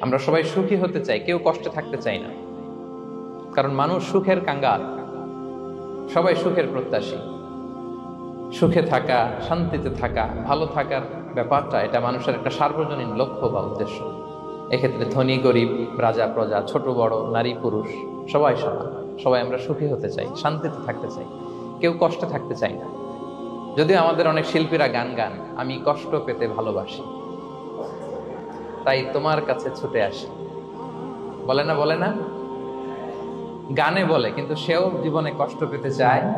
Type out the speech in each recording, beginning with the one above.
আমরা সবাই সুখী হতে চাই, কেউ কষ্টে থাকতে চাই না। কারণ মানুষ সুখের কাঙ্গাল, সবাই সুখের প্রত্যাশী। সুখে থাকা, শান্তিতে থাকা, ভালো থাকার ব্যাপারটা এটা মানুষের একটা সার্বজনীন লক্ষ্য বা উদ্দেশ্য। এক্ষেত্রে ধনী গরিব, রাজা প্রজা, ছোট বড়, নারী পুরুষ সবাই সমান। সবাই আমরা সুখী হতে চাই, শান্তিতে থাকতে চাই, কেউ কষ্টে থাকতে চাই না। যদিও আমাদের অনেক শিল্পীরা গান গান, আমি কষ্ট পেতে ভালোবাসি, তাই তোমার কাছে ছুটে আসি, বলে না? বলে না? গানে বলে, কিন্তু সেও জীবনে কষ্ট পেতে চায় না।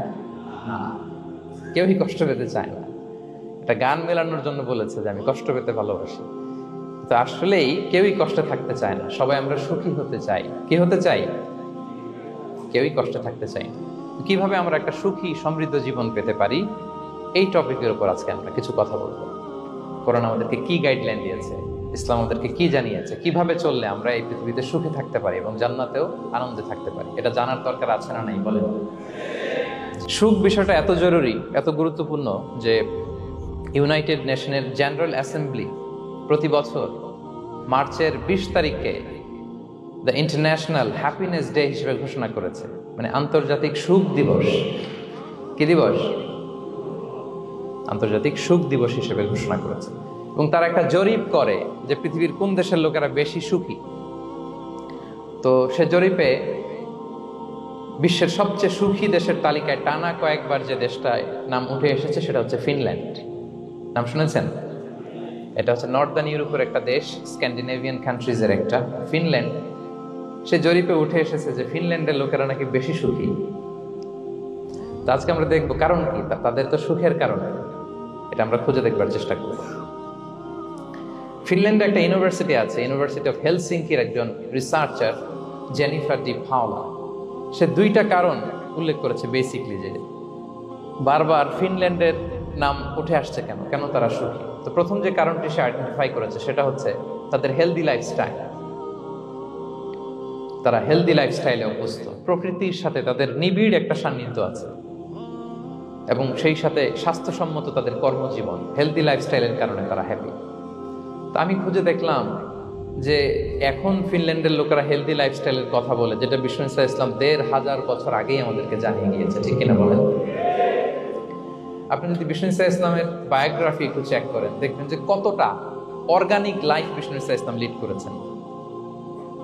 কেউই কষ্ট পেতে চায় না। এটা গান মেলানোর জন্য বলেছে যে আমি কষ্ট পেতে ভালোবাসি, তো আসলেই কেউই কষ্টে থাকতে চায় না। সবাই আমরা সুখী হতে চাই। কি হতে চাই? কেউই কষ্টে থাকতে চাই না। কিভাবে আমরা একটা সুখী সমৃদ্ধ জীবন পেতে পারি, এই টপিকের উপর আজকে আমরা কিছু কথা বলবো। কোরআন আমাদেরকে কি গাইডলাইন দিয়েছে, ইসলাম আমাদেরকে কি জানিয়েছে, কিভাবে চললে আমরা এই পৃথিবীতে সুখে থাকতে পারি এবং জান্নাতেও আনন্দে থাকতে পারি, এটা জানার দরকার আছে না নাই বলেন? সুখ বিষয়টা এত জরুরি, এত গুরুত্বপূর্ণ যে ইউনাইটেড নেশনের জেনারেল অ্যাসেম্বলি প্রতি বছর মার্চের 20 তারিখে দ্য ইন্টারন্যাশনাল হ্যাপিনেস ডে হিসেবে ঘোষণা করেছে, মানে আন্তর্জাতিক সুখ দিবস। কি দিবস? আন্তর্জাতিক সুখ দিবস হিসেবে ঘোষণা করেছে। এবং তারা একটা জরিপ করে যে পৃথিবীর কোন দেশের লোকেরা বেশি সুখী। তো সে জরিপে বিশ্বের সবচেয়ে সুখী দেশের তালিকায় টানা কয়েকবার যে দেশটায় নাম উঠে এসেছে সেটা হচ্ছে ফিনল্যান্ড। নাম শুনেছেন? এটা হচ্ছে নর্দার্ন ইউরোপের একটা দেশ, স্ক্যান্ডিনেভিয়ান কান্ট্রিজের একটা, ফিনল্যান্ড। সে জরিপে উঠে এসেছে যে ফিনল্যান্ডের লোকেরা নাকি বেশি সুখী। তো আজকে আমরা দেখবো কারণ কি, তাদের তো সুখের কারণ, এটা আমরা খুঁজে দেখবার চেষ্টা করব। ফিনল্যান্ডে একটা ইউনিভার্সিটি আছে, ইউনিভার্সিটি অফ হেলসিঙ্কির একজন রিসার্চার জেনিফার ডি পাওলা, সে 2টা কারণ উল্লেখ করেছে বেসিকলি, যে বারবার ফিনল্যান্ডের নাম উঠে আসছে কেন, কেন তারা সুখী। তো প্রথম যে কারণটি সে আইডেন্টিফাই করেছে সেটা হচ্ছে তাদের হেলদি লাইফস্টাইল। তারা হেলদি লাইফস্টাইলে অভ্যস্ত, প্রকৃতির সাথে তাদের নিবিড় একটা সান্নিধ্য আছে এবং সেই সাথে স্বাস্থ্যসম্মত তাদের কর্মজীবন, হেলদি লাইফস্টাইলের কারণে তারা হ্যাপি। তা আমি খুঁজে দেখলাম যে এখন ফিনল্যান্ডের লোকেরা হেলদি লাইফস্টাইলের কথা বলে, যেটা বিষ্ণু ইসলাম 1500 বছর আগেই আমাদেরকে জানিয়ে গিয়েছে, ঠিক কিনা বলেন? আপনি যদি বিষ্ণু ইসলামের বায়োগ্রাফি একটু চেক করেন, দেখবেন যে কতটা অর্গানিক লাইফ বিষ্ণু ইসলাম লিড করেছেন।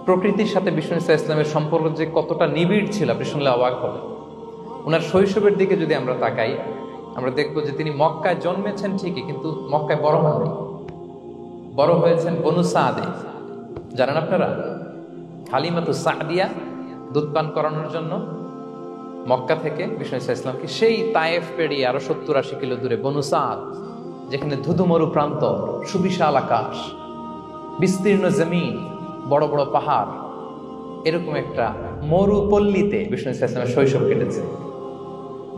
প্রকৃতির সাথে বিষ্ণু ইসলামের সম্পর্ক যে কতটা নিবিড় ছিল, আপনি শুনলে অবাক হবেন। ওনার শৈশবের দিকে যদি আমরা তাকাই, আমরা দেখবো যে তিনি মক্কায় জন্মেছেন ঠিকই, কিন্তু মক্কায় বড় হননি। বড় হয়েছেন বনু সাদে। জানেন আপনারা? হালিমাতু সাদিয়া দুধ পান করানোর জন্য মক্কা থেকে বিষ্ণু ইসলামকে সেই তায়েফ পেরিয়ে আরো 70-80 কিলো দূরে বনু সাদ, যেখানে ধুধুমরু প্রান্ত, সুবিশাল আকাশ, বিস্তীর্ণ জমিন, বড় বড় পাহাড়, এরকম একটা মরুপল্লীতে বিষ্ণু ইসলামের শৈশব কেটেছে।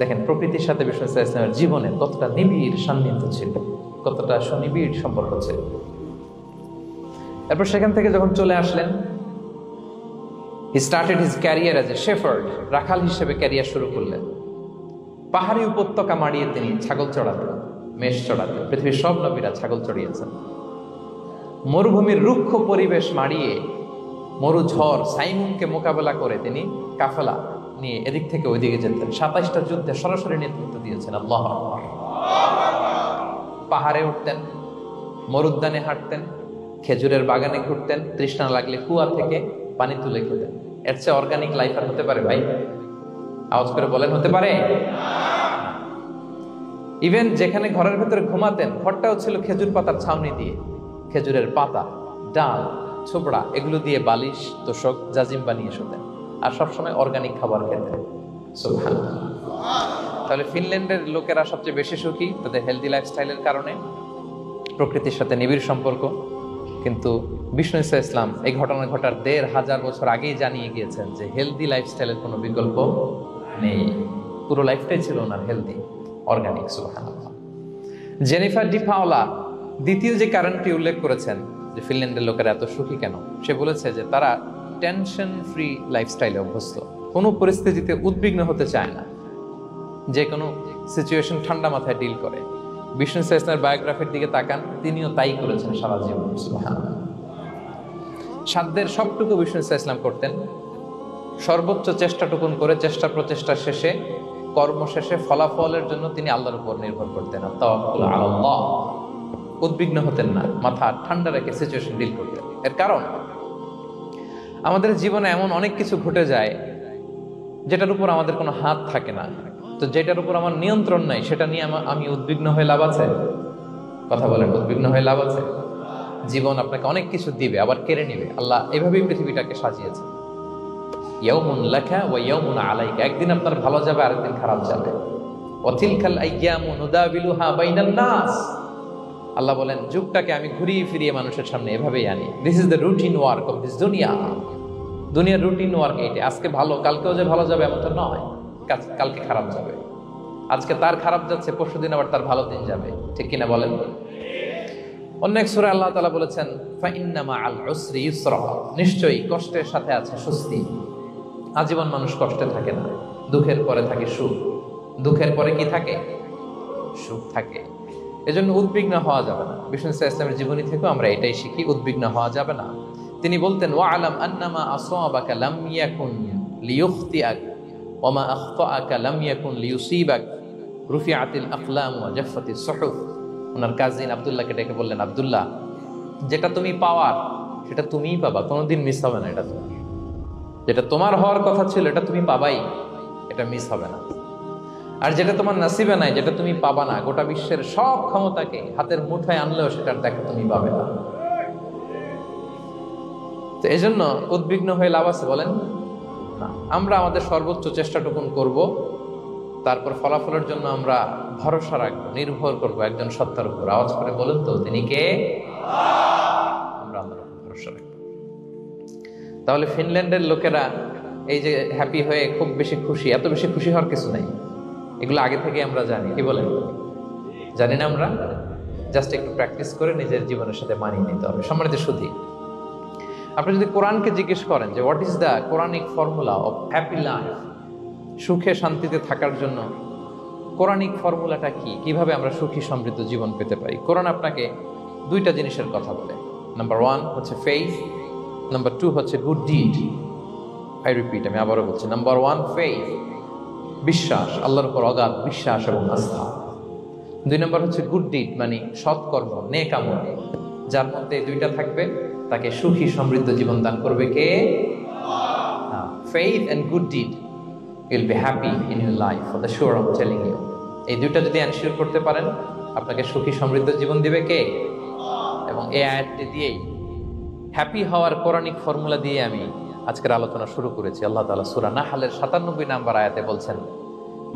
দেখেন প্রকৃতির সাথে বিষ্ণু ইসলামের জীবনে কতটা নিবিড় সান্নিধ্য ছিল, কতটা সুনিবিড় সম্পর্ক ছিল। এরপর সেখান থেকে যখন চলে আসলেন, he started his career as a shepherd, রাখাল হিসেবে ক্যারিয়ার শুরু করলেন। পাহাড়ি উপত্যকা মাড়িয়ে তিনি ছাগল চড়াতেন, মেষ চড়াতেন। পৃথিবীর সব নবীরা ছাগল চড়িয়েছেন। মরুভূমির রুক্ষ পরিবেশ মাড়িয়ে মরু ঝড় সাইমুনকে মোকাবেলা করে তিনি কাফেলা নিয়ে এদিক থেকে ওইদিকে যেতেন। 27টা যুদ্ধে সরাসরি নেতৃত্ব দিয়েছেন। আল্লাহু আকবার। পাহাড়ে উঠতেন, মরুদ্যানে হাঁটতেন, খেজুরের বাগানে ঘুরতেন, তৃষ্ণা লাগলে কুয়া থেকে পানি তুলে খেতেন। এর চেয়ে অর্গানিক লাইফ আর হতে পারে ভাই? আওয়াজ করে বলেন, হতে পারে? ইভেন যেখানে ঘরের ভেতরে ঘুমাতেন, ঘরটাও ছিল খেজুর পাতার ছাউনি দিয়ে, খেজুরের পাতা, ডাল, ছোবড়া, এগুলো দিয়ে বালিশ, তোশক, জাজিম বানিয়ে শুতেন। আর সবসময় অর্গানিক খাবার খেতেন। সুবহানাল্লাহ। তাহলে ফিনল্যান্ডের লোকেরা সবচেয়ে বেশি সুখী তাদের হেলদি লাইফস্টাইলের কারণে, প্রকৃতির সাথে নিবিড় সম্পর্ক। কিন্তু বিষ্ণু ইসলাম এই ঘটনা ঘটার 1500 বছর আগেই জানিয়ে গিয়েছেন যে হেলদি লাইফস্টাইলের কোনো বিকল্প নেই। পুরো লাইফটাই ছিল ওনার হেলদি, অর্গানিক। সুবহানাল্লাহ। জেনিফার ডি পাওলা দ্বিতীয় যে কারণটি উল্লেখ করেছেন যে ফিনল্যান্ডের লোকেরা এত সুখী কেন, সে বলেছে যে তারা টেনশন ফ্রি লাইফস্টাইলে অভ্যস্ত, কোনো পরিস্থিতিতে উদ্বিগ্ন হতে চায় না, যে কোনো সিচুয়েশন ঠান্ডা মাথায় ডিল করে। বিষ্ণু ইসলামের বায়োগ্রাফির দিকে তাকান, তিনিও তাই করেছেন সারা জীবন। সুবহানাল্লাহ। সাধ্যের সবটুকু বিষ্ণু ইসলাম করতেন, সর্বোচ্চ চেষ্টাটুকুন করে চেষ্টা প্রচেষ্টা শেষে কর্ম শেষে ফলাফলের জন্য তিনি আল্লাহর উপর নির্ভর করতেন। তাওয়াক্কুল আলাল্লাহ, উদ্বিগ্ন হতেন না, মাথা ঠান্ডা রেখে সিচুয়েশন ডিল করতেন। এর কারণ আমাদের জীবনে এমন অনেক কিছু ঘটে যায় যেটার উপর আমাদের কোনো হাত থাকে না। তো যেটার উপর আমার নিয়ন্ত্রণ নাই সেটা নিয়ে আমি উদ্বিগ্ন হয়ে লাভ আছে? কথা বলেন, উদ্বিগ্ন হয়ে লাভ আছে? জীবন আপনাকে অনেক কিছু দিবে, আবার কেড়ে নিবে। আল্লাহ এভাবেই পৃথিবীটাকে সাজিয়েছে। ইয়াউমুন লাকা ওয়া ইয়াউমুন আলাইকা, একদিন আপনার ভালো যাবে, আরেকদিন খারাপ যাবে। ওয়া তিলকাল আইয়ামু নুদাবিলুহা বাইনান নাস, আল্লাহ বলেন যুগটাকে আমি ঘুরিয়ে ফিরিয়ে মানুষের সামনে এভাবেই আনি। This is the routine work of this দুনিয়া। দুনিয়ার রুটিন ওয়ার্ক এইটা। আজকে ভালো, কালকেও যে ভালো যাবে এমনটা নয়, কালকে খারাপ যাবে। আজকে তার খারাপ যাচ্ছে, পরশুদিন আবার তার ভালো দিন যাবে, ঠিক কিনা বলেন? অন্য এক সূরায় আল্লাহ তাআলা বলেছেন ফাইন্না মাআল উসরি ইউসরা, নিশ্চয়ই কষ্টের সাথে আছে স্বস্তি। আজীবন মানুষ কষ্টে থাকে না, দুঃখের পরে থাকে সুখ। দুঃখের পরে কি থাকে? সুখ থাকে। এজন্য উদ্বিগ্ন হওয়া যাবে না। বিষ্ণু ইসলামের জীবনী থেকেও আমরা এটাই শিখি, উদ্বিগ্ন হওয়া যাবে না। তিনি বলতেন ওয়া আলাম আন্নামা আসাবাকা লাম ইয়াকুন লিয়ুখতিআক ওয়া মা আখতাআকা লাম ইয়াকুন লিয়ুসিবাক রুফিআতিল আকলাম ওয়া জাফফাতিস সুহুফ। ওনার কাজিন আব্দুল্লাহকে ডেকে বললেন, আব্দুল্লাহ, যেটা তুমি পাওয়ার সেটা তুমিই পাবা, কোনোদিন মিস হবে না। এটা তোমার, যেটা তোমার হওয়ার কথা ছিল এটা তুমি পাবাই, এটা মিস হবে না। আর যেটা তোমার নসিবে নাই, যেটা তুমি পাবা না, গোটা বিশ্বের সব ক্ষমতাকে হাতের মুঠোয় আনলেও সেটার দেখা তুমি পাবে না। তো এই জন্য উদ্বিগ্ন হয়ে লাভ আছে বলেন না। আমরা আমাদের সর্বোচ্চ চেষ্টাটুকুন করব, তারপর ফলাফলের জন্য আমরা ভরসা রাখবো, নির্ভর করবো একজন সত্তার উপর। আওয়াজ করে বলুন তো, তিনি কে? আমরা আল্লাহর উপর ভরসা রাখবো। তাহলে ফিনল্যান্ডের লোকেরা এই যে হ্যাপি হয়ে খুব বেশি খুশি, এত বেশি খুশি হওয়ার কিছু নাই। এগুলো আগে থেকে আমরা জানি, কি বলেন? জানি না আমরা? জাস্ট একটু প্র্যাকটিস করে নিজের জীবনের সাথে মানিয়ে নিতে হবে। সম্মানিত সুধী, আপনি যদি কোরআনকে জিজ্ঞেস করেন যে what is the Quranic formula of happy life, সুখে শান্তিতে থাকার জন্য কোরআনিক ফর্মুলাটা কি, কিভাবে আমরা সুখী সমৃদ্ধ জীবন পেতে পারি, কোরআন আপনাকে দুইটা জিনিসের কথা বলে। নাম্বার 1 হচ্ছে ফেইথ, নাম্বার 2 হচ্ছে গুড ডিড। আই রিপিট, আমি আবারও বলছি, নাম্বার 1 ফেইথ, বিশ্বাস, আল্লাহর উপর অগাধ বিশ্বাস এবং আস্থা। 2 নম্বর হচ্ছে গুড ডিড, মানে সৎকর্ম, নেক আমল। যার মধ্যে দুইটা থাকবে তাকে সুখী সমৃদ্ধ জীবন দান করবে কে? Faith and good deed will be happy in your life for the sure, I am telling you. এই দুইটা যদি এনশিওর করতে পারেন, আপনাকে সুখী সমৃদ্ধ জীবন দিবে কে? এবং এই আয়াতটি দিয়েই, হ্যাপি হওয়ার কোরআনিক ফর্মুলা দিয়ে আমি আজকের আলোচনা শুরু করেছি। আল্লাহ তাআলা সূরা নাহলের 97 নম্বর আয়াতে বলছেন,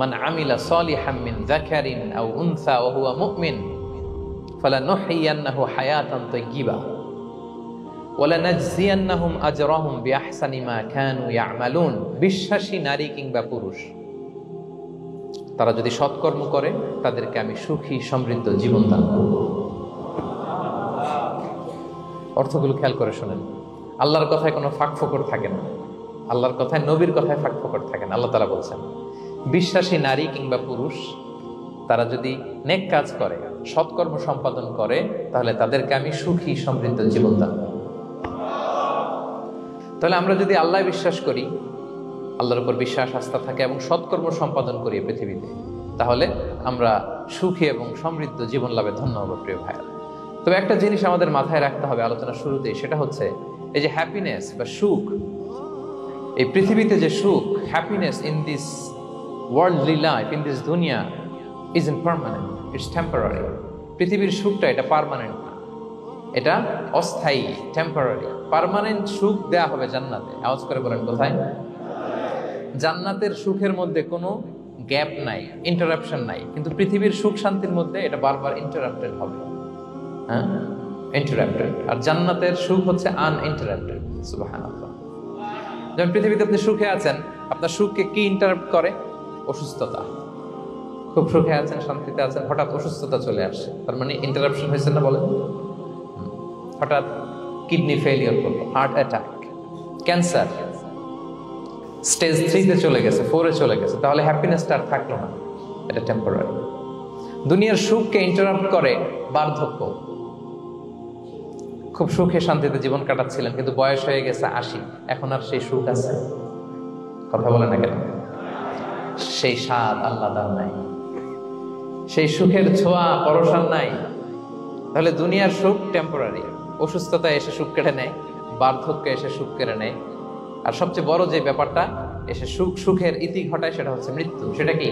মান আমিলা সালিহাম মিন যাকারিন আও উনসা ওয়া হুয়া মুমিন ফালানুহইয়ান্নাহু হায়াতান তাইয়্যিবা ওয়া লানাজজিয়ান্নাহুম আজরাহুম বিআহসানি মা কানু ইয়ামালুন। বিশ্বাসী নারী কিংবা পুরুষ, তারা যদি সৎকর্ম করে তাদেরকে আমি সুখী সমৃদ্ধ জীবন দান করব। অর্থগুলো খেয়াল করে শোনেন। আল্লাহর কথায় কোনো ফাঁকফোকর থাকে না, আল্লাহর কথায়, নবীর কথায় ফাঁকফোকর থাকে না। আল্লাহ তাআলা বলছেন বিশ্বাসী নারী কিংবা পুরুষ তারা যদি নেক কাজ করে, সৎকর্ম সম্পাদন করে, তাহলে তাদেরকে আমি সুখী সমৃদ্ধ জীবন দান করব। তাহলে আমরা যদি আল্লাহ বিশ্বাস করি, আল্লাহর উপর বিশ্বাস আস্থা থাকে এবং সৎকর্ম সম্পাদন করি পৃথিবীতে, তাহলে আমরা সুখী এবং সমৃদ্ধ জীবন লাভে ধন্য হব প্রিয় ভাইরা। তবে একটা জিনিস আমাদের মাথায় রাখতে হবে আলোচনার শুরুতেই, সেটা হচ্ছে এই যে হ্যাপিনেস বা সুখ, এই পৃথিবীতে যে সুখ, happiness in this worldly life, in this দুনিয়া is in permanent, it's temporary. পৃথিবীর সুখটা এটা পার্মানেন্ট না, এটা অস্থায়ী, টেম্পোরারি। পার্মানেন্ট সুখ দেয়া হবে জান্নাতে। আওয়াজ করে বলেন কোথায়? জান্নাতের সুখের মধ্যে কোনো গ্যাপ নাই, ইন্টারাপশন নাই। কিন্তু পৃথিবীর সুখ শান্তির মধ্যে এটা বারবার ইন্টারাপ্টেড হবে, হ্যাঁ, ইন্টারাপ্টেড। আর জান্নাতের সুখ হচ্ছে আনইন্টারাপ্টেড। সুবহানাল্লাহ। যেমন পৃথিবীতে আপনি সুখে আছেন, আপনার সুখকে কি ইন্টারাপ্ট করে? অসুস্থতা। খুব সুখে আছেন, শান্তিতে আছেন, হঠাৎ অসুস্থতা চলে আসছে, তার মানে ইন্টারাপশন হয়েছে না বলেন? হঠাৎ কিডনি ফেলিয়ার করলো, হার্ট অ্যাটাক, ক্যান্সার, স্টেজ 3-তে চলে গেছে, 4-এ চলে গেছে, তাহলে হ্যাপিনেসটা আর থাকলো না, এটা খুব সুখে শান্তিতে জীবন কাটাচ্ছিলেন, কিন্তু বয়স হয়ে গেছে 80, এখন আর সেই সুখ আছে? কথা বলে না কেন? সেই স্বাদ আল্লাহর নাই, সেই সুখের ছোঁয়া পরশান নাই। তাহলে দুনিয়ার সুখ টেম্পোরারি, অসুস্থতা এসে সুখ কেড়ে নেয়, বার্ধক্য এসে সুখ কেড়ে নেয়, আর সবচেয়ে বড় যে ব্যাপারটা এসে সুখের ইতি ঘটায় সেটা হচ্ছে মৃত্যু। সেটা কি?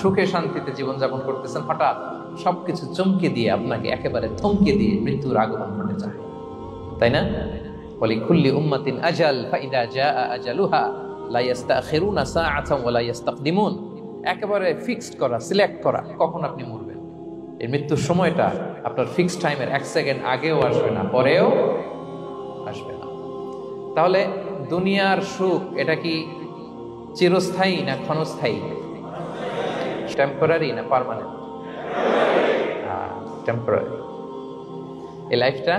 সুখে শান্তিতে জীবনযাপন করতেছেন, হঠাৎ সবকিছু চমকে দিয়ে আপনাকে একেবারে থমকে দিয়ে মৃত্যুর আগমন ঘটে যায়, তাই না? বলি কুল্লি উম্মাতিন আজাল ফাইদা জাআ আজালুহা লা ইস্তাখিরুনা সাআতান ওয়া লা ইস্তাকদিমুন। একেবারে ফিক্সড করা, সিলেক্ট করা কখন আপনি মরবেন। এই মৃত্যুর সময়টা আপনার ফিক্সড টাইমের 1 সেকেন্ড আগেও আসবে না, পরেও আসবে না। তাহলে দুনিয়ার সুখ এটা কি চিরস্থায়ী না ক্ষণস্থায়ী? টেম্পোরারি না পার্মানেন্ট? টেম্পোরারি। এই লাইফটা,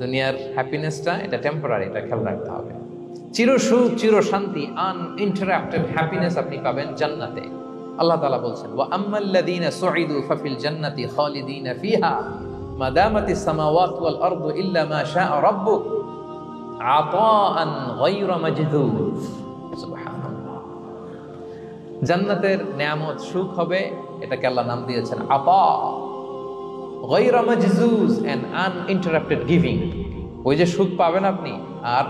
দুনিয়ার হ্যাপিনেসটা, এটা টেম্পোরারি, এটা খেয়াল রাখতে হবে। চির সুখ, চির শান্তি, আনইন্টারাপ্টেড হ্যাপিনেস আপনি পাবেন জান্নাতে। আল্লাহ তাআলা বলছেন, ওয়া আম্মাল্লাযীনা সুঈদু ফাফিল জান্নাতি খালিদিনা ফিহা মা দামাতিস সামাওয়াতু ওয়াল আরদু ইল্লা মা শাআ রাব্বুক আতাআন গায়রা মাজদুদ। সুবহানাল্লাহ। জান্নাতের নিয়ামত সুখ হবে, এটাকে আল্লাহ নাম দিয়েছেন আতা, গায়রা মাজজুজ, এন্ড আনইন্টারাপ্টেড গিভিং। ওই যে সুখ পাবেন আপনি, আর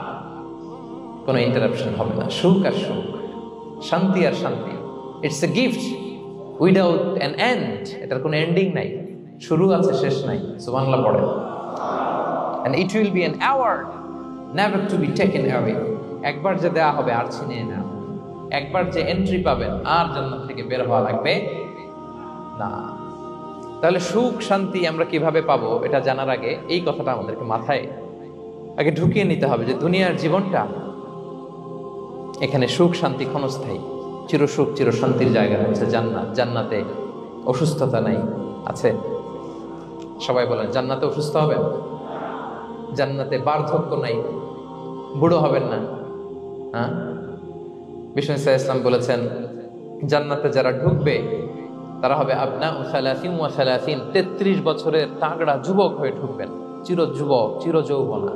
কোনো ইন্টারাপশন হবে না। সুখ আর সুখ, শান্তি আর শান্তি, it's a gift without an end. এটার কোনো এন্ডিং নাই, শুরু আছে শেষ নাই। সুবহানাল্লাহ পড়েন। And it will be an award never to be taken away. একবার যে দেয়া হবে আর ছিনিয়ে না, একবার যে এন্ট্রি পাবেন আর জান্নাত থেকে বের হওয়া লাগবে না। তাহলে সুখ শান্তি আমরা কিভাবে পাবো এটা জানার আগে এই কথাটা আমাদেরকে মাথায় আগে ঢুকিয়ে নিতে হবে যে দুনিয়ার জীবনটা, এখানে সুখ শান্তি ক্ষণস্থায়ী। চির সুখ চির শান্তির জায়গা হচ্ছে জান্নাত। জান্নাতে অসুস্থতা নাই, আছে? সবাই বলেন জান্নাতে অসুস্থ হবেন? জান্নাতে বার্ধক্য নাই, বুড়ো হবেন না। হ্যাঁ, বিষ্ণু ইসলাম বলেছেন জান্নাতে যারা ঢুকবে তারা হবে আপনা সালাসিন ওয়া সালাসিন, 33 বছরের তাগড়া যুবক হয়ে ঢুকবেন, চির যুবক চির যৌবনা।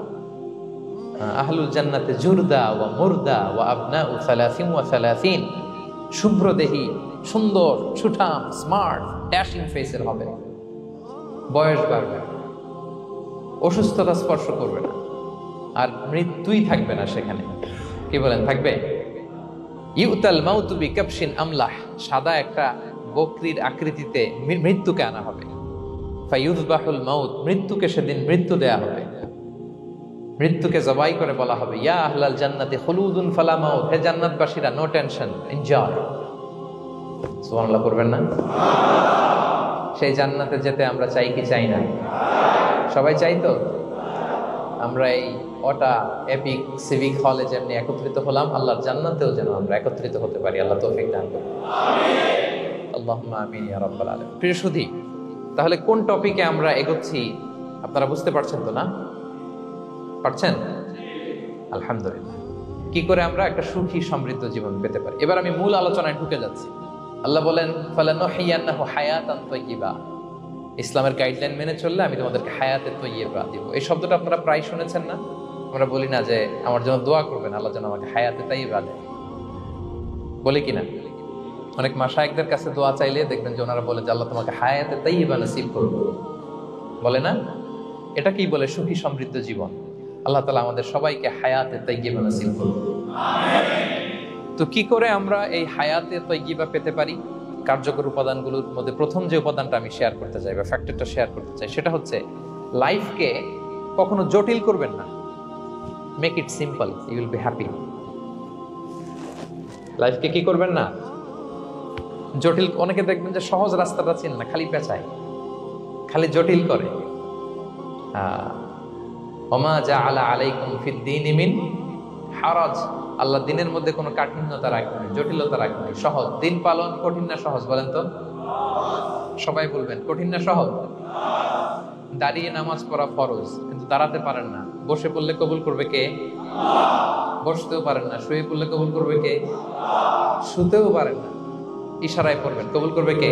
আহলুল জান্নাতে জুরদা ওয়া মুরদা ওয়া আবনা সালাসিন ওয়া সালাসিন, শুভ্রদেহী, সুন্দর, সুঠাম, স্মার্ট, ড্যাশিং ফেসের হবে। বয়স বাড়বে, অসুস্থতা স্পর্শ করবে না, আর মৃত্যুই থাকবে না সেখানে। কি বলেন, থাকবে? ইউতাল মাউতু বিকাবশিন আমলাহ, সাদা একটা বকরির আকৃতিতে মৃত্যুকে আনা হবে। ফায়ুযবাহুল মাউত, মৃত্যুকে সেদিন মৃত্যু দেয়া হবে। মৃত্যুকে জবাই করে বলা হবে, ইয়া আহলাল জান্নাতি খুলুদুন ফালা মাউত, হে জান্নাতবাসীরা নো টেনশন, এনজয়। সুবহানাল্লাহ করবেন না? সেই জান্নাতে যেতে আমরা চাই কি চাই না? সবাই চাই তো? আমরা এই ওটা এপিক সিভিক হলে যেমনি একত্রিত হলাম, আল্লাহর জান্নাতেও যেন আমরা একত্রিত হতে পারি। আল্লাহ তৌফিক দান করুন। আমিন। আল্লাহুম্মা আমিন ইয়া রাব্বাল আলামিন। প্রিয় সুধী, তাহলে কোন টপিকে আমরা এগোচ্ছি আপনারা বুঝতে পারছেন তো না? পারছেন? আলহামদুলিল্লাহ। কি করে আমরা একটা সুখী সমৃদ্ধ জীবন পেতে পারি, এবার আমি মূল আলোচনায় ঢুকে যাচ্ছি। আল্লাহ বলেন ফালানুহিয়ান্নাহু হায়াতান তাইয়্যিবা, ইসলামের গাইডলাইন মেনে চললে আমি তোমাদেরকে হায়াতে তাইয়্যিবা দিব। এই শব্দটা আপনারা প্রায় শুনেছেন না? আমরা বলি না যে আমার জন্য দোয়া করবেন, আল্লাহ যেন আমাকে হায়াতে তাইয়্যিবা দেয়, বলি কিনা? অনেক মাশায়েখদের কাছে দোয়া চাইলে দেখবেন যে ওনারা বলে যে আল্লাহ তোমাকে হায়াতে তাইয়্যিবা নসিব করুন, বলে না? এটা কি বলে? সুখী সমৃদ্ধ জীবন। আল্লাহ তাআলা আমাদের সবাইকে হায়াতে তাইয়্যিবা নসিব করুন। তো কি করে আমরা এই হায়াতে তাইয়্যিবা পেতে পারি? কার্যকর উপাদানগুলোর মধ্যে প্রথম যে উপাদানটা আমি শেয়ার করতে চাই বা ফ্যাক্টরটা শেয়ার করতে চাই সেটা হচ্ছে লাইফকে কখনো জটিল করবেন না। Make it simple, you will be happy. লাইফকে কি করবেন না? জটিল। অনেকে দেখবেন যে সহজ রাস্তাটা চিন না, খালি পেঁচায়, খালি জটিল করে। ওমা জাআলা আলাইকুম ফিদ-দীনি মিন হারাজ, আল্লাহ দিনের মধ্যে কোনো কাঠিন্যতা রাখেনি, জটিলতা রাখেনি, সহজ। দিন পালন কঠিন না সহজ? বলেন তো, সবাই বলবেন কঠিন না সহজ? দাঁড়িয়ে নামাজ পড়া ফরজ, কিন্তু দাঁড়াতে পারেন না। বসে পড়লে কবুল করবে কে? বসতেও পারেন না। শুয়ে পড়লে কবুল করবে কে? শুতেও পারেন না। ইশারায় পড়বেন, কবুল করবে কে?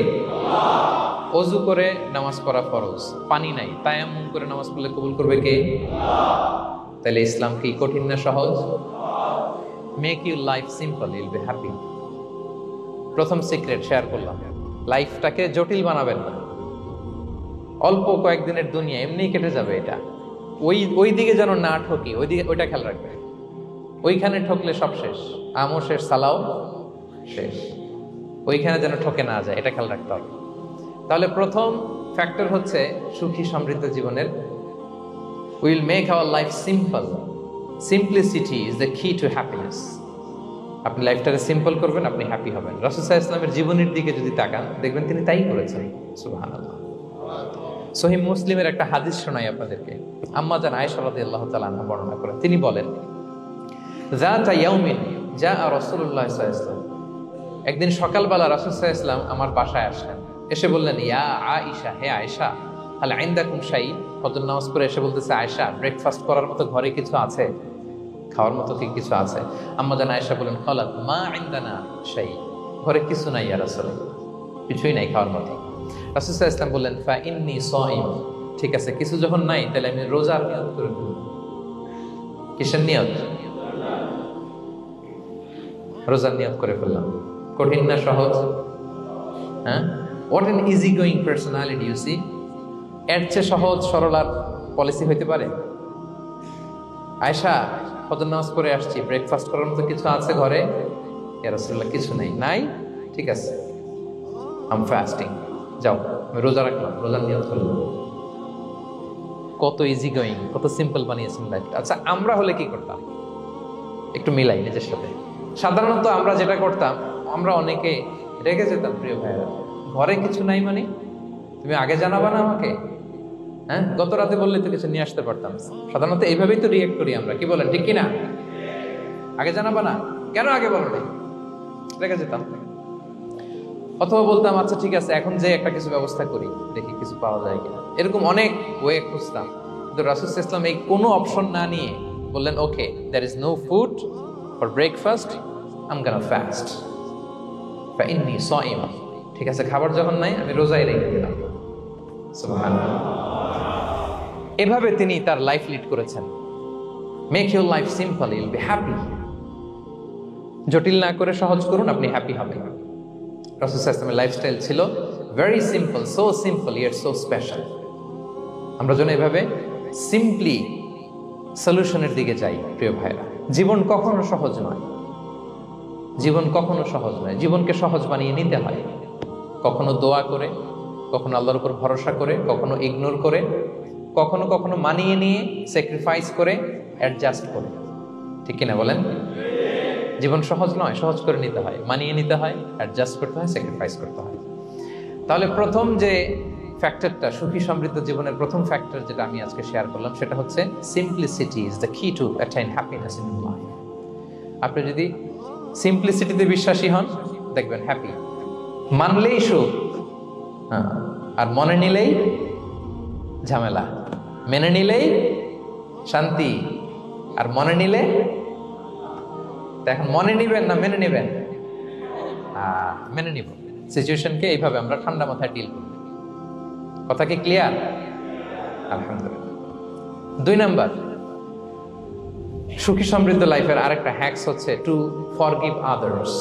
অজু করে নামাজ পড়া ফরজ, পানি নাই, তায়াম্মুম করে নামাজ পড়লে কবুল করবে কে? তাহলে ইসলাম কি কঠিন না সহজ? Make your life simple, Yule be happy. প্রথম সিক্রেট শেয়ার করলাম, লাইফটাকে জটিল বানাবেন না। অল্প কয়েকদিনের দুনিয়া, এমনিই কেটে যাবে। এটা ওই দিকে যেন না ঠকি, ওইটা খেয়াল রাখবে। ওইখানে ঠকলে সব শেষ, আমও শেষ, সালাও শেষ। ওইখানে যেন ঠকে না যায়, এটা খেয়াল রাখতে হবে। তাহলে প্রথম ফ্যাক্টর হচ্ছে সুখী সমৃদ্ধ জীবনের, will make our life simple. Simplicity is the কি টু হ্যাপিনেস। আপনি লাইফটাকে সিম্পল করবেন, আপনি হ্যাপি হবেন। রাসূল সাল্লাল্লাহু আলাইহি ওয়াসাল্লামের জীবনের দিকে যদি তাকান, দেখবেন তিনি তাই করেছেন। সুবহানাল্লাহ। সহিহ মুসলিমের একটা হাদিস শোনাই আপনাদেরকে। আম্মা জান আয়েশা রাদিয়াল্লাহু তাআলা আনহা বর্ণনা করেন। তিনি বলেন, যাতা ইয়াউমিন জাআ রাসূলুল্লাহ সাল্লাল্লাহু আলাইহি ওয়াসাল্লাম, একদিন সকালবেলা রাসূল সাল্লাল্লাহু আলাইহি ওয়াসাল্লাম আমার বাসায় আসলেন। এসে বললেন, ইয়া আয়েশা, হে আয়েশা, হাল ইনদাকুম শাই। ফজর নামাজ পড়ে এসে বলতেছে, আয়েশা, ব্রেকফাস্ট করার মতো ঘরে কিছু আছে? খাওয়ার মতো কি কিছু আছে? আম্মা জান আয়েশা বলেন, ক্বালাত মা ইনদানা শাই, ঘরে কিছু নাই ইয়া রাসূলুল্লাহ, কিছুই নাই খাওয়ার মতো। রাসূল সাল্লাল্লাহু আলাইহি ওয়াসাল্লাম বললেন, ফা ইন্নী সাইম, ঠিক আছে, কিছু যখন নাই তাহলে আমি রোজার নিয়ত করে ফেলব। কিসের নিয়ত? রোজার নিয়ত করে ফেললাম। কঠিন না সহজ? হ্যাঁ, what an easy going personality you see. এর চেয়ে সহজ সরল আর পলিসি হইতে পারে? আয়েশা, ফজর নামাজ পড়ে আসছি, ব্রেকফাস্ট করার মতো কিছু আছে ঘরে? ইয়া রাসূলুল্লাহ, কিছু নাই। নাই, ঠিক আছে, আই এম ফাস্টিং, যাও আমি রোজা রাখলাম, রোজার নিয়ত করলাম। কত ইজি গোয়িং, কত সিম্পল বানিয়েছেন লাইফটা। আচ্ছা, আমরা হলে কি করতাম? একটু মিলাই নিজের সাথে। সাধারণত আমরা যেটা করতাম, আমরা অনেকে রেগে যেতাম। প্রিয় ভাইয়েরা, ঘরে কিছু নাই মানে তুমি আগে জানাবা না আমাকে? হ্যাঁ, গত রাতে বললে তো কিছু নিয়ে আসতে পারতাম। সাধারণত এইভাবেই তো রিয়েক্ট করি আমরা, কি বলেন, ঠিক কিনা? আগে জানাবা না কেন, আগে বলো না, রেগে যেতাম। অথবা বলতাম, আচ্ছা ঠিক আছে, এখন যে একটা কিছু ব্যবস্থা করি, দেখি কিছু পাওয়া যায় কিনা। এরকম অনেক ওয়ে খুঁজতাম। কিন্তু রাসূল সাল্লাল্লাহু আলাইহি ওয়াসাল্লাম এই কোনো অপশন না নিয়ে বললেন, okay, there is no food for breakfast, I am gonna fast, ফা ইন্নী সাইম, ঠিক আছে, খাবার যখন নাই আমি রোজাই রেখে দিলাম। সুবহানাল্লাহ। এভাবে তিনি তার লাইফ লিড করেছেন। Make your life simple, Yule be happy. জটিল না করে সহজ করুন, আপনি হ্যাপি হবেন। রাসূল সাল্লাল্লাহু আলাইহি ওয়াসাল্লামের লাইফস্টাইল ছিল very simple, so simple yet so special. আমরা যেন এভাবে সিম্পলি সলিউশনের দিকে যাই। প্রিয় ভাইরা, জীবন কখনো সহজ নয়, জীবন কখনো সহজ নয়। জীবনকে সহজ বানিয়ে নিতে হয়, কখনো দোয়া করে, কখনো আল্লাহর উপর ভরসা করে, কখনো ইগনোর করে, কখনো কখনো মানিয়ে নিয়ে, স্যাক্রিফাইস করে, অ্যাডজাস্ট করে। ঠিক কিনা বলেন? জীবন সহজ নয়, সহজ করে নিতে হয়, মানিয়ে নিতে হয়, অ্যাডজাস্ট করতে হয়, স্যাক্রিফাইস করতে হয়। তাহলে প্রথম যে ফ্যাক্টরটা, সুখী সমৃদ্ধ জীবনের প্রথম ফ্যাক্টর যেটা আমি আজকে শেয়ার করলাম, সেটা হচ্ছে সিম্পলিসিটি ইজ দ্য কি টু অ্যাটাইন হ্যাপিনেস ইন লাইফ। আপনি যদি সিম্পলিসিটিতে বিশ্বাসী হন, দেখবেন হ্যাপি। মানলেই সুখ, হ্যাঁ, আর মনে নিলেই ঝামেলা। মেনে নিলেই শান্তি, আর মনে নিলে, এখন মনে নিবেন না মেনে নিবেন? মেনে নিব। সিচুয়েশনকে এইভাবে আমরা ঠান্ডা মাথায় ডিল করব। কথা কি ক্লিয়ার? আলহামদুলিল্লাহ। 2 নাম্বার, সুখী সমৃদ্ধ লাইফের আরেকটা হ্যাকস হচ্ছে টু ফরগিভ আদার্স।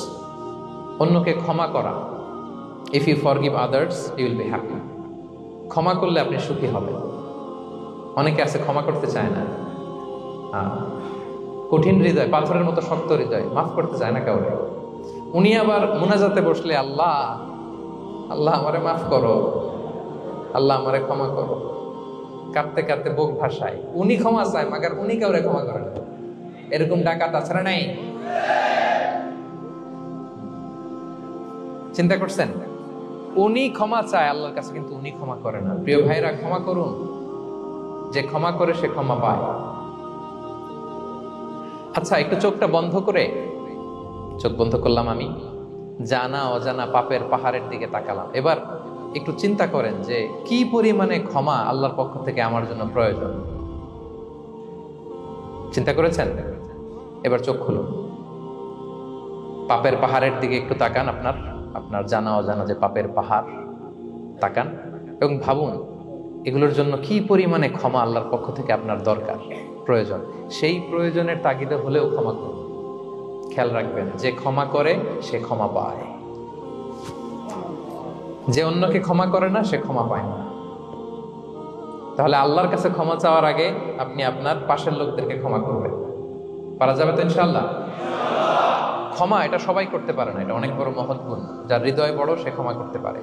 অন্যকে ক্ষমা করা। If you forgive others, you will be happy. ক্ষমা করলে আপনি সুখী হবেন। অনেকে আছে ক্ষমা করতে চায় না, কঠিন হৃদয়, পাথরের মতো শক্ত হৃদয়, মাফ করতে চায় না কাউকে। উনি আবার মুনাজাতে বসলে, আল্লাহ আল্লাহ আমারে মাফ করো, আল্লাহ আমারে ক্ষমা করো, কাঁদতে কাঁদতে বুক ভাসায়। উনি ক্ষমা চায়, মাগার উনি কাউরে ক্ষমা করে না। এরকম ডাকাত আছে না নাই? চিন্তা করছেন? উনি ক্ষমা চায় আল্লাহর কাছে, কিন্তু উনি ক্ষমা করে না। প্রিয় ভাইরা, ক্ষমা করুন। যে ক্ষমা করে সে ক্ষমা পায়। আচ্ছা, একটু চোখটা বন্ধ করে, চোখ বন্ধ করলাম আমি, জানা অজানা পাপের পাহাড়ের দিকে তাকালাম। এবার একটু চিন্তা করেন যে কি পরিমাণে ক্ষমা আল্লাহর পক্ষ থেকে আমার জন্য প্রয়োজন। চিন্তা করেছেন? এবার চোখ খুলুন, পাপের পাহাড়ের দিকে একটু তাকান। আপনার জানা অজানা যে পাপের পাহাড়, তাকান এবং ভাবুন এগুলোর জন্য কি পরিমাণে ক্ষমা আল্লাহর পক্ষ থেকে আপনার দরকার, প্রয়োজন। সেই প্রয়োজনের তাগিদে হলেও ক্ষমা করুন। খেয়াল রাখবেন, যে ক্ষমা করে সে ক্ষমা পায়, যে অন্যকে ক্ষমা করে না সে ক্ষমা পায় না। তাহলে আল্লাহর কাছে ক্ষমা চাওয়ার আগে আপনি আপনার পাশের লোকদেরকে ক্ষমা করবেন। পারা যাবে তো ইনশাআল্লাহ? ক্ষমা এটা সবাই করতে পারে না, এটা অনেক বড় মহৎ গুণ। যার হৃদয় বড় সে ক্ষমা করতে পারে।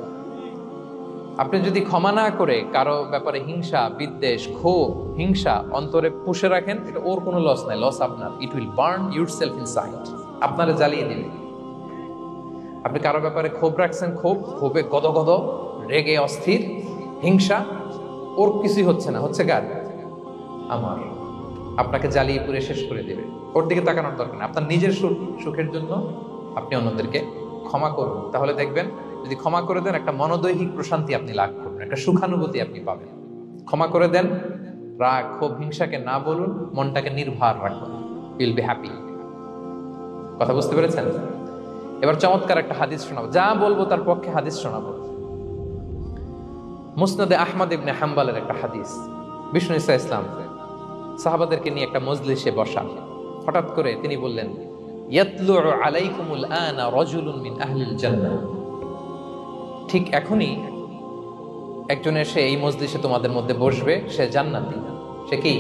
আপনি যদি ক্ষমা না করে কারো ব্যাপারে হিংসা, বিদ্বেষ, ক্ষোভ, হিংসা অন্তরে পুষে রাখেন, এটা ওর কোনো লস নাই, লস আপনার। It will burn yourself inside, আপনারা জ্বালিয়ে দিবে। আপনি কারো ব্যাপারে ক্ষোভ রাখছেন, ক্ষোভে গদগদ, রেগে অস্থির, হিংসা, ওর কিছুই হচ্ছে না, হচ্ছে কার? আমার। আপনাকে জ্বালিয়ে পুড়ে শেষ করে দেবে। ওর দিকে তাকানোর দরকার নেই। আপনার নিজের সুখের জন্য আপনি অন্যদেরকে ক্ষমা করুন। তাহলে দেখবেন, যদি ক্ষমা করে দেন, একটা মনোদৈহিক প্রশান্তি আপনি লাভ করবেন, একটা সুখানুভূতি আপনি পাবেন। ক্ষমা করে দেন, রাগ, ক্ষোভ, হিংসাকে না বলুন, মনটাকে নির্ভর রাখুন, উইল বি হ্যাপি। কথা বুঝতে পেরেছেন? এবার চমৎকার একটা হাদিস শোনাবো, যা বলবো তার পক্ষে হাদিস শোনাবো। মুসনাদে আহমদ ইবনে হাম্বালের একটা হাদিস। বিষ্ণু ইসা ইসলাম সাহাবাদেরকে নিয়ে একটা মজলিসে বসা। হঠাৎ করে তিনি বললেন, ইয়াতলু আলাইকুমুল আনা রাজুলুন মিন আহলিল জান্নাহ। ঠিক এখনই একজন এসে এই মজলিসে তোমাদের মধ্যে বসবে, সে জান্নাতি। সে কি?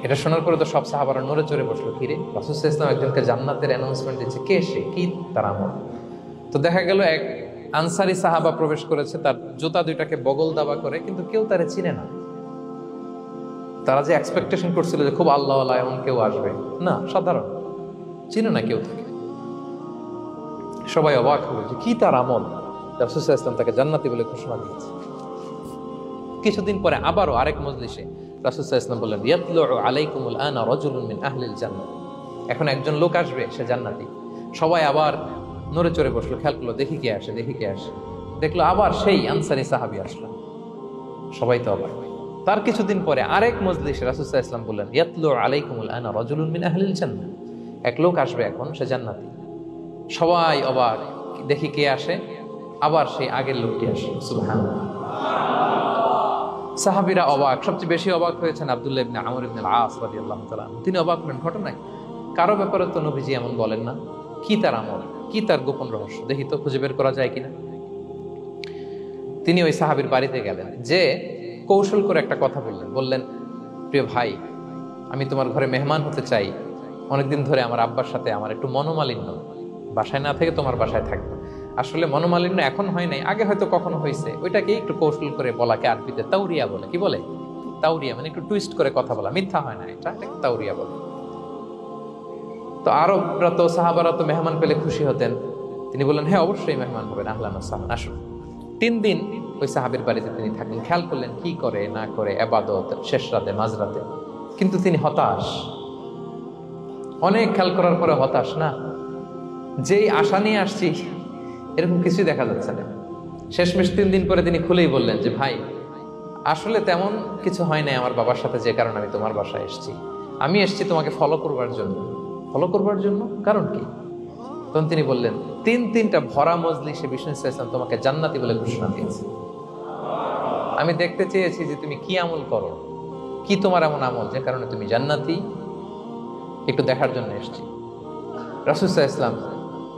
এটা শোনার পরে তো সব সাহাবারা নড়ে চড়ে বসলো। কিরে, রাসূল সাল্লাল্লাহু আলাইহি ওয়াসাল্লাম একজনকে জান্নাতের অ্যানাউন্সমেন্ট দিচ্ছে, কে সে, কি তার আমল? তো দেখা গেল এক আনসারি সাহাবা প্রবেশ করেছে, তার জুতা দুইটাকে বগল দাবা করে, কিন্তু কেউ তারে চিনে না। তারা যে এক্সপেকটেশন করছিল যে খুব আল্লাহওয়ালা এমন কেউ আসবে, না, সাধারণ, চিনে না কেউ তাকে। সবাই অবাক হলো যে কি তার আমল, রাসূল সাল্লাল্লাহু আলাইহি ওয়াসাল্লাম তাকে জান্নাতি বলে ঘোষণা দিয়েছে। কিছুদিন পরে আবারও আরেক মজলিসে রাসূল সাল্লাল্লাহু আলাইহি ওয়াসাল্লাম বললেন, ইয়াতলু আলাইকুমুল আনা রাজুলুন মিন আহলিল জান্নাহ। এখন একজন লোক আসবে, সে জান্নাতি। সবাই আবার নড়ে চড়ে বসলো, খেয়াল করলো, দেখি কে আসে, দেখি কে আসে। দেখলো আবার সেই আনসারী সাহাবী আসলো। সবাই তো অবাক। তার কিছুদিন পরে আরেক মজলিসে রাসূল সাল্লাল্লাহু আলাইহি ওয়াসাল্লাম বললেন, ইয়াতলু আলাইকুমুল আনা রাজুলুন মিন আহলিল জান্নাহ। এক লোক আসবে এখন, সে জান্নাতি। সবাই অবাক, দেখি কে আসে, আবার সেই আগের লোকটি আসে। সুবহানাল্লাহ। সাহাবীরা অবাক। সবচেয়ে বেশি অবাক হয়েছেন আব্দুল্লাহ ইবনে আমর ইবনে আল-আস রাদিয়াল্লাহু তাআলা। তিনি অবাক হলেন, ঘটনা কি? কারো ব্যাপারে তো নবীজি এমন বলেন না। কি তার আমল, কি তার গোপন রহস্য, দেখি তো খুঁজে বের করা যায় কিনা। তিনি ওই সাহাবীর বাড়িতে গেলেন, যে কৌশল করে একটা কথা বললেন, প্রিয় ভাই, আমি তোমার ঘরে মেহমান হতে চাই। অনেকদিন ধরে আমার আব্বার সাথে আমার একটু মনোমালিন্য, বাসায় না থেকে তোমার বাসায় থাকবো। আসলে মনোমালিন্য এখন হয় নাই, আগে হয়তো কখনো হয়েছে। ওইটাকে একটু কৌশল করে বলাকে আরবিতে তাওরিয়া বলে। কি বলে? তাওরিয়া, মানে একটু টুইস্ট করে কথা বলা, মিথ্যা হয় না, এটা তাওরিয়া বলে। তো আরবরা তো, সাহাবারা তো মেহমান পেলে খুশি হতেন। তিনি বললেন, হ্যাঁ অবশ্যই মেহমান হবেন, আহলান ওয়া সাহলান, আসুন। 3 দিন ওই সাহাবীর বাড়িতে তিনি থাকলেন। খেয়াল করলেন কি করে না করে, ইবাদত, শেষ রাতে, মাঝরাতে। কিন্তু তিনি হতাশ, অনেক খেয়াল করার পরে হতাশ। না, যেই আশা নিয়ে আসছি এরকম কিছুই দেখা যাচ্ছে না। শেষমেশ 3 দিন পরে তিনি খুলেই বললেন যে, ভাই আসলে তেমন কিছু হয় নাই আমার বাবার সাথে, যে কারণে আমি তোমার বাসায় এসেছি। আমি এসেছি তোমাকে ফলো করবার জন্য। ফলো করবার জন্য? কারণ কি? তখন তিনি বললেন, 3টা ভরা মজলিসে বিষ্ণু সাল্লাল্লাহু আলাইহি ওয়াসাল্লাম তোমাকে জান্নাতি বলে ঘোষণা দিয়েছে। আমি দেখতে চেয়েছি যে তুমি কি আমল করো, কি তোমার এমন আমল যে কারণে তুমি জান্নাতি, একটু দেখার জন্য এসেছি। রাসূল সাল্লাল্লাহু আলাইহি ওয়াসাল্লাম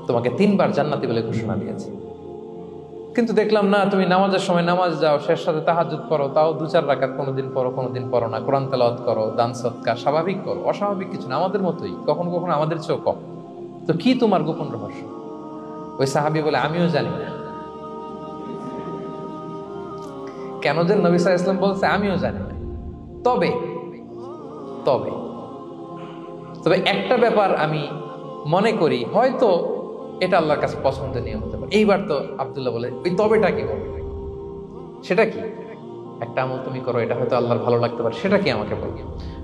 তোমাকে 3 বার জান্নাতি বলে ঘোষণা দিয়েছে, কিন্তু দেখলাম না, তুমি নামাজের সময় নামাজ যাও, শেষ রাতে তাহাজ্জুদ পড়ো, তাও 2-4 রাকাত, কোনোদিন পড়ো কোনোদিন পড়ো না, কোরআন তেলাওয়াত করো, দান সদকা, স্বাভাবিক করো, অস্বাভাবিক কিছু না, আমাদের মতোই, কখনো কখনো আমাদের চেয়েও কম। তো কি তোমার গোপন রহস্য? ওই সাহাবী বলে, আমিও জানি না। কেন যে নবী সাল্লাল্লাহু আলাইহি ওয়াসাল্লাম বলছে আমিও জানি না। তবে তবে তবে একটা ব্যাপার আমি মনে করি, হয়তো এটা আল্লাহর কাছে পছন্দনীয় হতে পারে। এইবার তো আব্দুল্লাহ বলে, ওই তবেটা কি বলবে? সেটা কি? একটা আমল তুমি করো, এটা হয়তো আল্লাহর ভালো লাগতে পারে, সেটা কি আমাকে বলবে?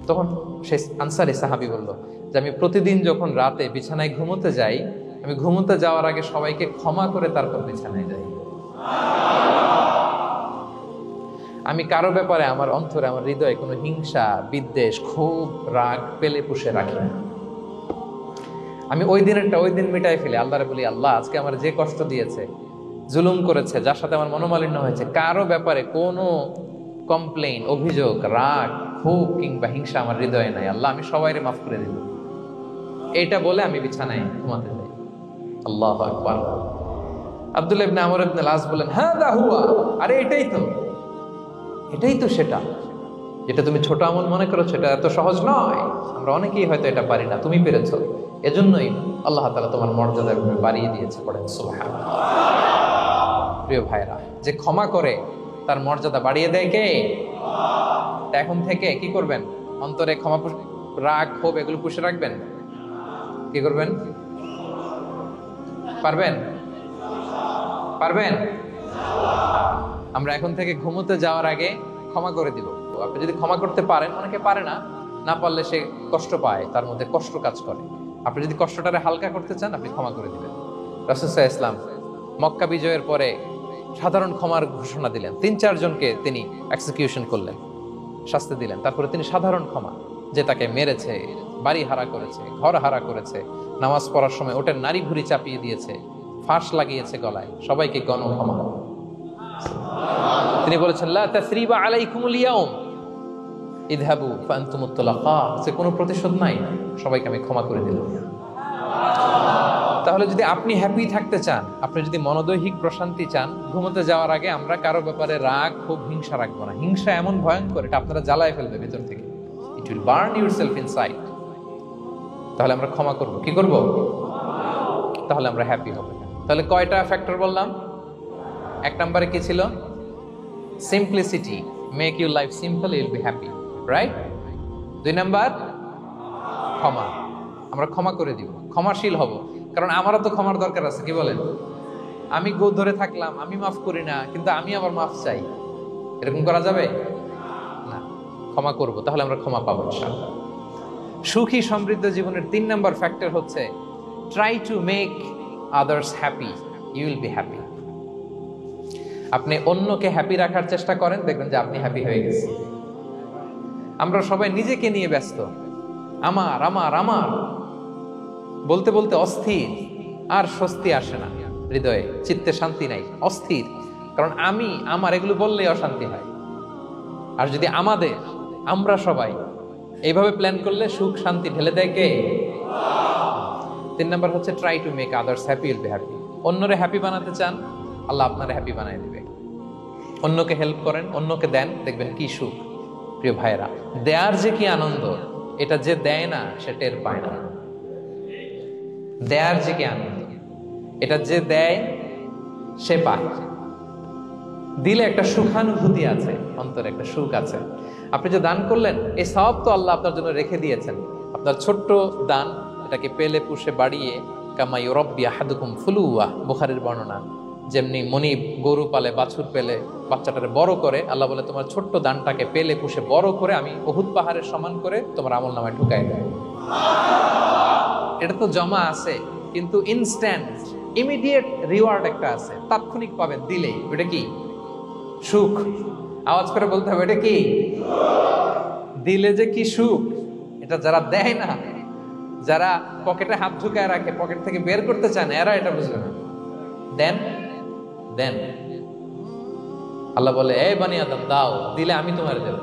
তখন সেই আনসারী সাহাবী বলল যে, আমি প্রতিদিন যখন রাতে বিছানায় ঘুমোতে যাই, আমি ঘুমোতে যাওয়ার আগে সবাইকে ক্ষমা করে তারপর বিছানায় যাই। আমি কারো ব্যাপারে আমার অন্তরে, আমার হৃদয়ে কোনো হিংসা, বিদ্বেষ, ক্ষোভ, রাগ পেলে পুষে রাখি না। আমি ওই দিনেরটা ওই দিন মিটাই ফেলি। আল্লাহরে বলি, আল্লাহ আজকে আমার যে কষ্ট দিয়েছে জুলুম করেছে, যার সাথে আমার মনোমালিন্য হয়েছে, কারো ব্যাপারে কোনো কমপ্লেইন, অভিযোগ, রাগ, ক্ষোভ কিংবা হিংসা আমার হৃদয়ে নাই। আল্লাহ, আমি সবাইরে মাফ করে দিল, এইটা বলে আমি বিছানায় ঘুমাতে যাই। আল্লাহু আকবার। আব্দুল্লাহ ইবনে আমর ইবনে আল-আস বলেন, হাদা হুয়া, আরে এটাই তো সেটা যেটা তুমি ছোট আমল মনে করছো, এটা এত সহজ নয়। আমরা অনেকেই হয়তো এটা পারি না, তুমি পেরেছো। এজন্যই আল্লাহ তাআলা তোমার মর্যাদা এভাবে বাড়িয়ে দিয়েছে। পড়েন সুবহানাল্লাহ। প্রিয় ভাইরা, যে ক্ষমা করে তার মর্যাদা বাড়িয়ে দেয় কে? এখন থেকে কি করবেন? অন্তরে ক্ষমা, রাগ, ক্ষোভ এগুলো পুষে রাখবেন। কি করবেন? পারবেন? আমরা এখন থেকে ঘুমোতে যাওয়ার আগে ক্ষমা করে দিব। আপনি যদি ক্ষমা করতে পারেন, অনেকে পারে না, না পারলে সে কষ্ট পায়, তার মধ্যে কষ্ট কাজ করে। আপনি যদি কষ্টটারে হালকা করতে চান, আপনি ক্ষমা করে দিবেন। রাসূল সাল্লাল্লাহু আলাইহি ওয়াসাল্লাম মক্কা বিজয়ের পরে সাধারণ ক্ষমার ঘোষণা দিলেন। ৩-৪ জনকে তিনি এক্সিকিউশন করলেন, শাস্তি দিলেন। তারপরে তিনি সাধারণ ক্ষমা, যে তাকে মেরেছে, বাড়ি হারা করেছে, ঘর হারা করেছে, নামাজ পড়ার সময় ওটার নারী ভুঁড়ি চাপিয়ে দিয়েছে, ফাঁস লাগিয়েছে গলায়, সবাইকে গণ ক্ষমা। তিনি বলেছেন, লা তাসরিবা আলাইকুমুল ইয়াউম ইযহাবু ফাআনতুমুত তুলাকা, যে কোনো প্রতিশোধ নাই, সবাইকে আমি ক্ষমা করে দিলাম। তাহলে যদি আপনি হ্যাপি থাকতে চান, আপনি যদি মনোদৈহিক প্রশান্তি চান, ঘুমোতে যাওয়ার আগে আমরা কারো ব্যাপারে রাগ, খুব হিংসা রাখবো না। হিংসা এমন ভয়ঙ্কর, এটা আপনারা জ্বালায় ফেলবে ভিতর থেকে। It will burn yourself inside. তাহলে আমরা ক্ষমা করব। কি করব? তাহলে আমরা হ্যাপি হব। তাহলে কয়টা ফ্যাক্টর বললাম? 1 নম্বরে কি ছিল? Simplicity, make your life simple, you will be happy, right? 2 number ক্ষমা, আমরা ক্ষমা করে দিব, ক্ষমাশীল হব। কারণ আমারও তো ক্ষমার দরকার আছে, কি বলেন? আমি গো ধরে থাকলাম, আমি মাফ করি না, কিন্তু আমি আবার মাফ চাই, এরকম করা যাবে না। ক্ষমা করব, তাহলে আমরা ক্ষমা পাবো ইনশাআল্লাহ। সুখী সমৃদ্ধ জীবনের 3 নাম্বার ফ্যাক্টর হচ্ছে try to make others happy, you will be happy. আপনি অন্যকে হ্যাপি রাখার চেষ্টা করেন, দেখবেন যে আপনি হ্যাপি হয়ে গেছেন। আমরা সবাই নিজেকে নিয়ে ব্যস্ত, আমার আমার আমার বলতে বলতে অস্থির, আর স্বস্তি আসে না হৃদয়ে, চিত্তে শান্তি নাই, অস্থির। কারণ আমি আমার এগুলো বললেই অশান্তি হয়। আর যদি আমরা সবাই এইভাবে প্ল্যান করলে সুখ শান্তি ঢেলে দেয় কে? 3 নাম্বার হচ্ছে try to make others happy, will be happy. অন্যরে হ্যাপি বানাতে চান, আল্লাহ আপনারে হ্যাপি বানায় দিবে। অন্যকে হেল্প করেন, অন্যকে দেন, দেখবেন কি সুখ। প্রিয় ভাইয়েরা, দেয়ার যে কি আনন্দ, এটা যে দেয় না সে টের পায় না। দেয়ার যে কি আনন্দ, এটা যে দেয় সে পায়। দিলে একটা সুখানুভূতি আছে, অন্তরে একটা সুখ আছে। আপনি যে দান করলেন, এই সওয়াব তো আল্লাহ আপনার জন্য রেখে দিয়েছেন। আপনার ছোট্ট দান, এটাকে পেলে পুষে বাড়িয়ে, কামা ইউরাব্বি আহাদুকুম ফুলুয়া, বুখারীর বর্ণনা, যেমনি মনিব গরু পালে, বাছুর পেলে বাচ্চাটারে বড় করে, আল্লাহ বলে তোমার ছোট্ট দানটাকে পেলে পুষে বড় করে আমি উহুদ পাহাড়ের সমান করে তোমার আমলনামায় ঢুকাই দেয়। এটা তো জমা আছে, কিন্তু ইনস্ট্যান্ট ইমিডিয়েট রিওয়ার্ড একটা আছে, তাৎক্ষণিক পাবেন দিলেই। ওটা কি? সুখ। আওয়াজ করে বলতে হবে, এটা কি? দিলে যে কি সুখ, এটা যারা দেয় না, যারা পকেটে হাত ঢুকায় রাখে, পকেট থেকে বের করতে চান, এরা এটা বুঝবে না। দেন দেন। আল্লাহ বলে, এ বানি আদম দাও, দিলে আমি তোমার দেব।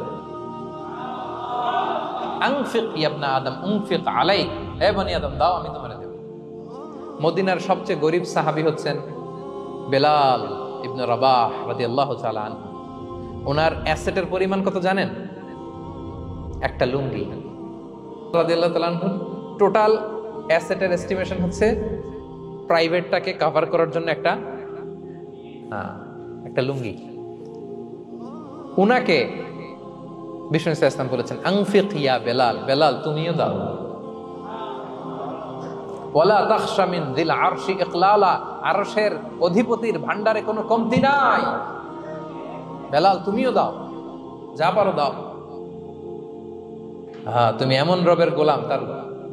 আনফিক ইয়া ইবনা আদম উনফিক আলাইক, এ বানি আদম দাও, আমি তোমার দেব। মদিনার সবচেয়ে গরিব সাহাবী হচ্ছেন বেলাল ইবনে রাবাহ রাদিয়াল্লাহু তাআলা আনহু। ওনার অ্যাসেটের পরিমাণ কত জানেন? একটা লুঙ্গি। রাদিয়াল্লাহু তাআলা আনহু টোটাল অ্যাসেটের এস্টিমেশন হচ্ছে প্রাইভেটটাকে কভার করার জন্য একটা লুঙ্গি। উনাকে বিষ্ণু ইসলাম বলেছেন, আনফিক ইয়া বেলাল, বেলাল তুমিও দাও। ওয়ালা তাখশা মিন যিল আরশি ইকলালা, আরশের অধিপতির ভান্ডারে কোনো কমতি নাই। বেলাল তুমিও দাও, যা পারো দাও। তুমি এমন রবের গোলাম, তার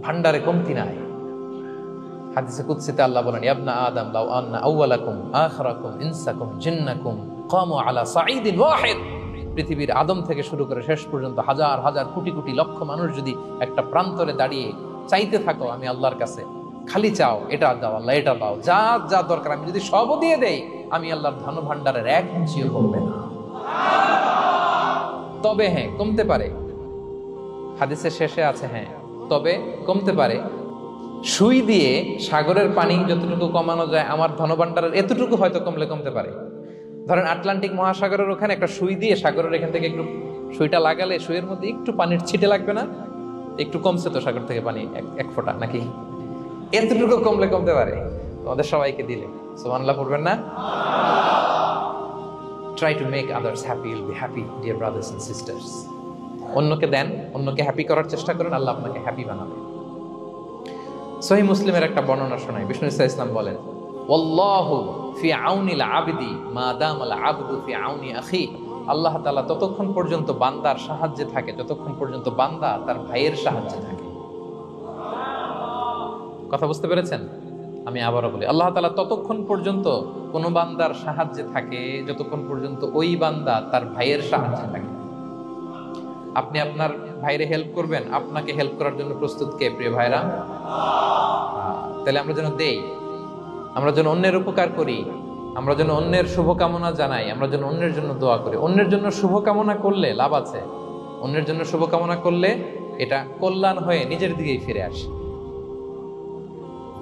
ভান্ডারে কমতি নাই। হাদিসে কুদসিতে আল্লাহ বলেন, ইবনা আদম লাউ আন্না আউওয়ালাকুম আখিরাকুম ইনসাকুম জিন্নাকুম কামু আলা সাঈদিন ওয়াহিদ। পৃথিবীর আদম থেকে শুরু করে শেষ পর্যন্ত হাজার হাজার কোটি কোটি লক্ষ মানুষ যদি একটা প্রান্তরে দাঁড়িয়ে চাইতে থাকো আমি আল্লাহর কাছে, খালি চাও এটা দাও আল্লাহ, এটা দাও, যা যা দরকার আমি যদি সবও দিয়ে দেই, আমি আল্লাহর ধন ভাণ্ডারের 1 ইঞ্চিও কমবে না। তবে হ্যাঁ, কমতে পারে, হাদিসের শেষে আছে হ্যাঁ তবে কমতে পারে। সুই দিয়ে সাগরের পানি যতটুকু কমানো যায় আমার ধনভাণ্ডারের এতটুকু হয়তো কমতে পারে। ধরেন আটলান্টিক মহাসাগরের ওখানে একটা সুই দিয়ে সাগরের এখান থেকে একটু সুইটা লাগালে সুইয়ের মধ্যে একটু পানির ছিটে লাগবে না? একটু কমছে তো সাগর থেকে পানি, এক ফোঁটা নাকি? এতটুকু কমতে পারে তোমাদের সবাইকে দিলে। সুবহানাল্লাহ পড়বেন না? Try to make others happy, you'll be happy dear brothers and sisters. অন্যকে দেন, অন্যকে হ্যাপি করার চেষ্টা করেন, আল্লাহ আপনাকে হ্যাপি বানাবে। সহিহ মুসলিমের একটা বর্ণনা শোনাই। বিষ্ণু ইসলাম বলেন, ওয়াল্লাহু ফি আউনিল আবদি মা দামাল আবদু ফি আউনি আখি। আল্লাহ তাআলা ততক্ষণ পর্যন্ত বান্দার সাহায্যে থাকে যতক্ষণ পর্যন্ত বান্দা তার ভাইয়ের সাহায্যে থাকে। কথা বুঝতে পেরেছেন? আমি আবারও বলি, আল্লাহ তাআলা ততক্ষণ পর্যন্ত কোন বান্দার সাহায্যে থাকে যতক্ষণ পর্যন্ত ওই বান্দা তার ভাইয়ের সাহায্যে থাকে। আপনি আপনার ভাইরে হেল্প করবেন, আপনাকে হেল্প করার জন্য প্রস্তুত কে প্রিয় ভাইরা? তাহলে আমরা যেন দেই, আমরা যেন অন্যের উপকার করি, আমরা যেন অন্যের শুভকামনা জানাই, আমরা যেন অন্যের জন্য দোয়া করি। অন্যের জন্য শুভকামনা করলে লাভ আছে, অন্যের জন্য শুভকামনা করলে এটা কল্যাণ হয়ে নিজের দিকেই ফিরে আসে।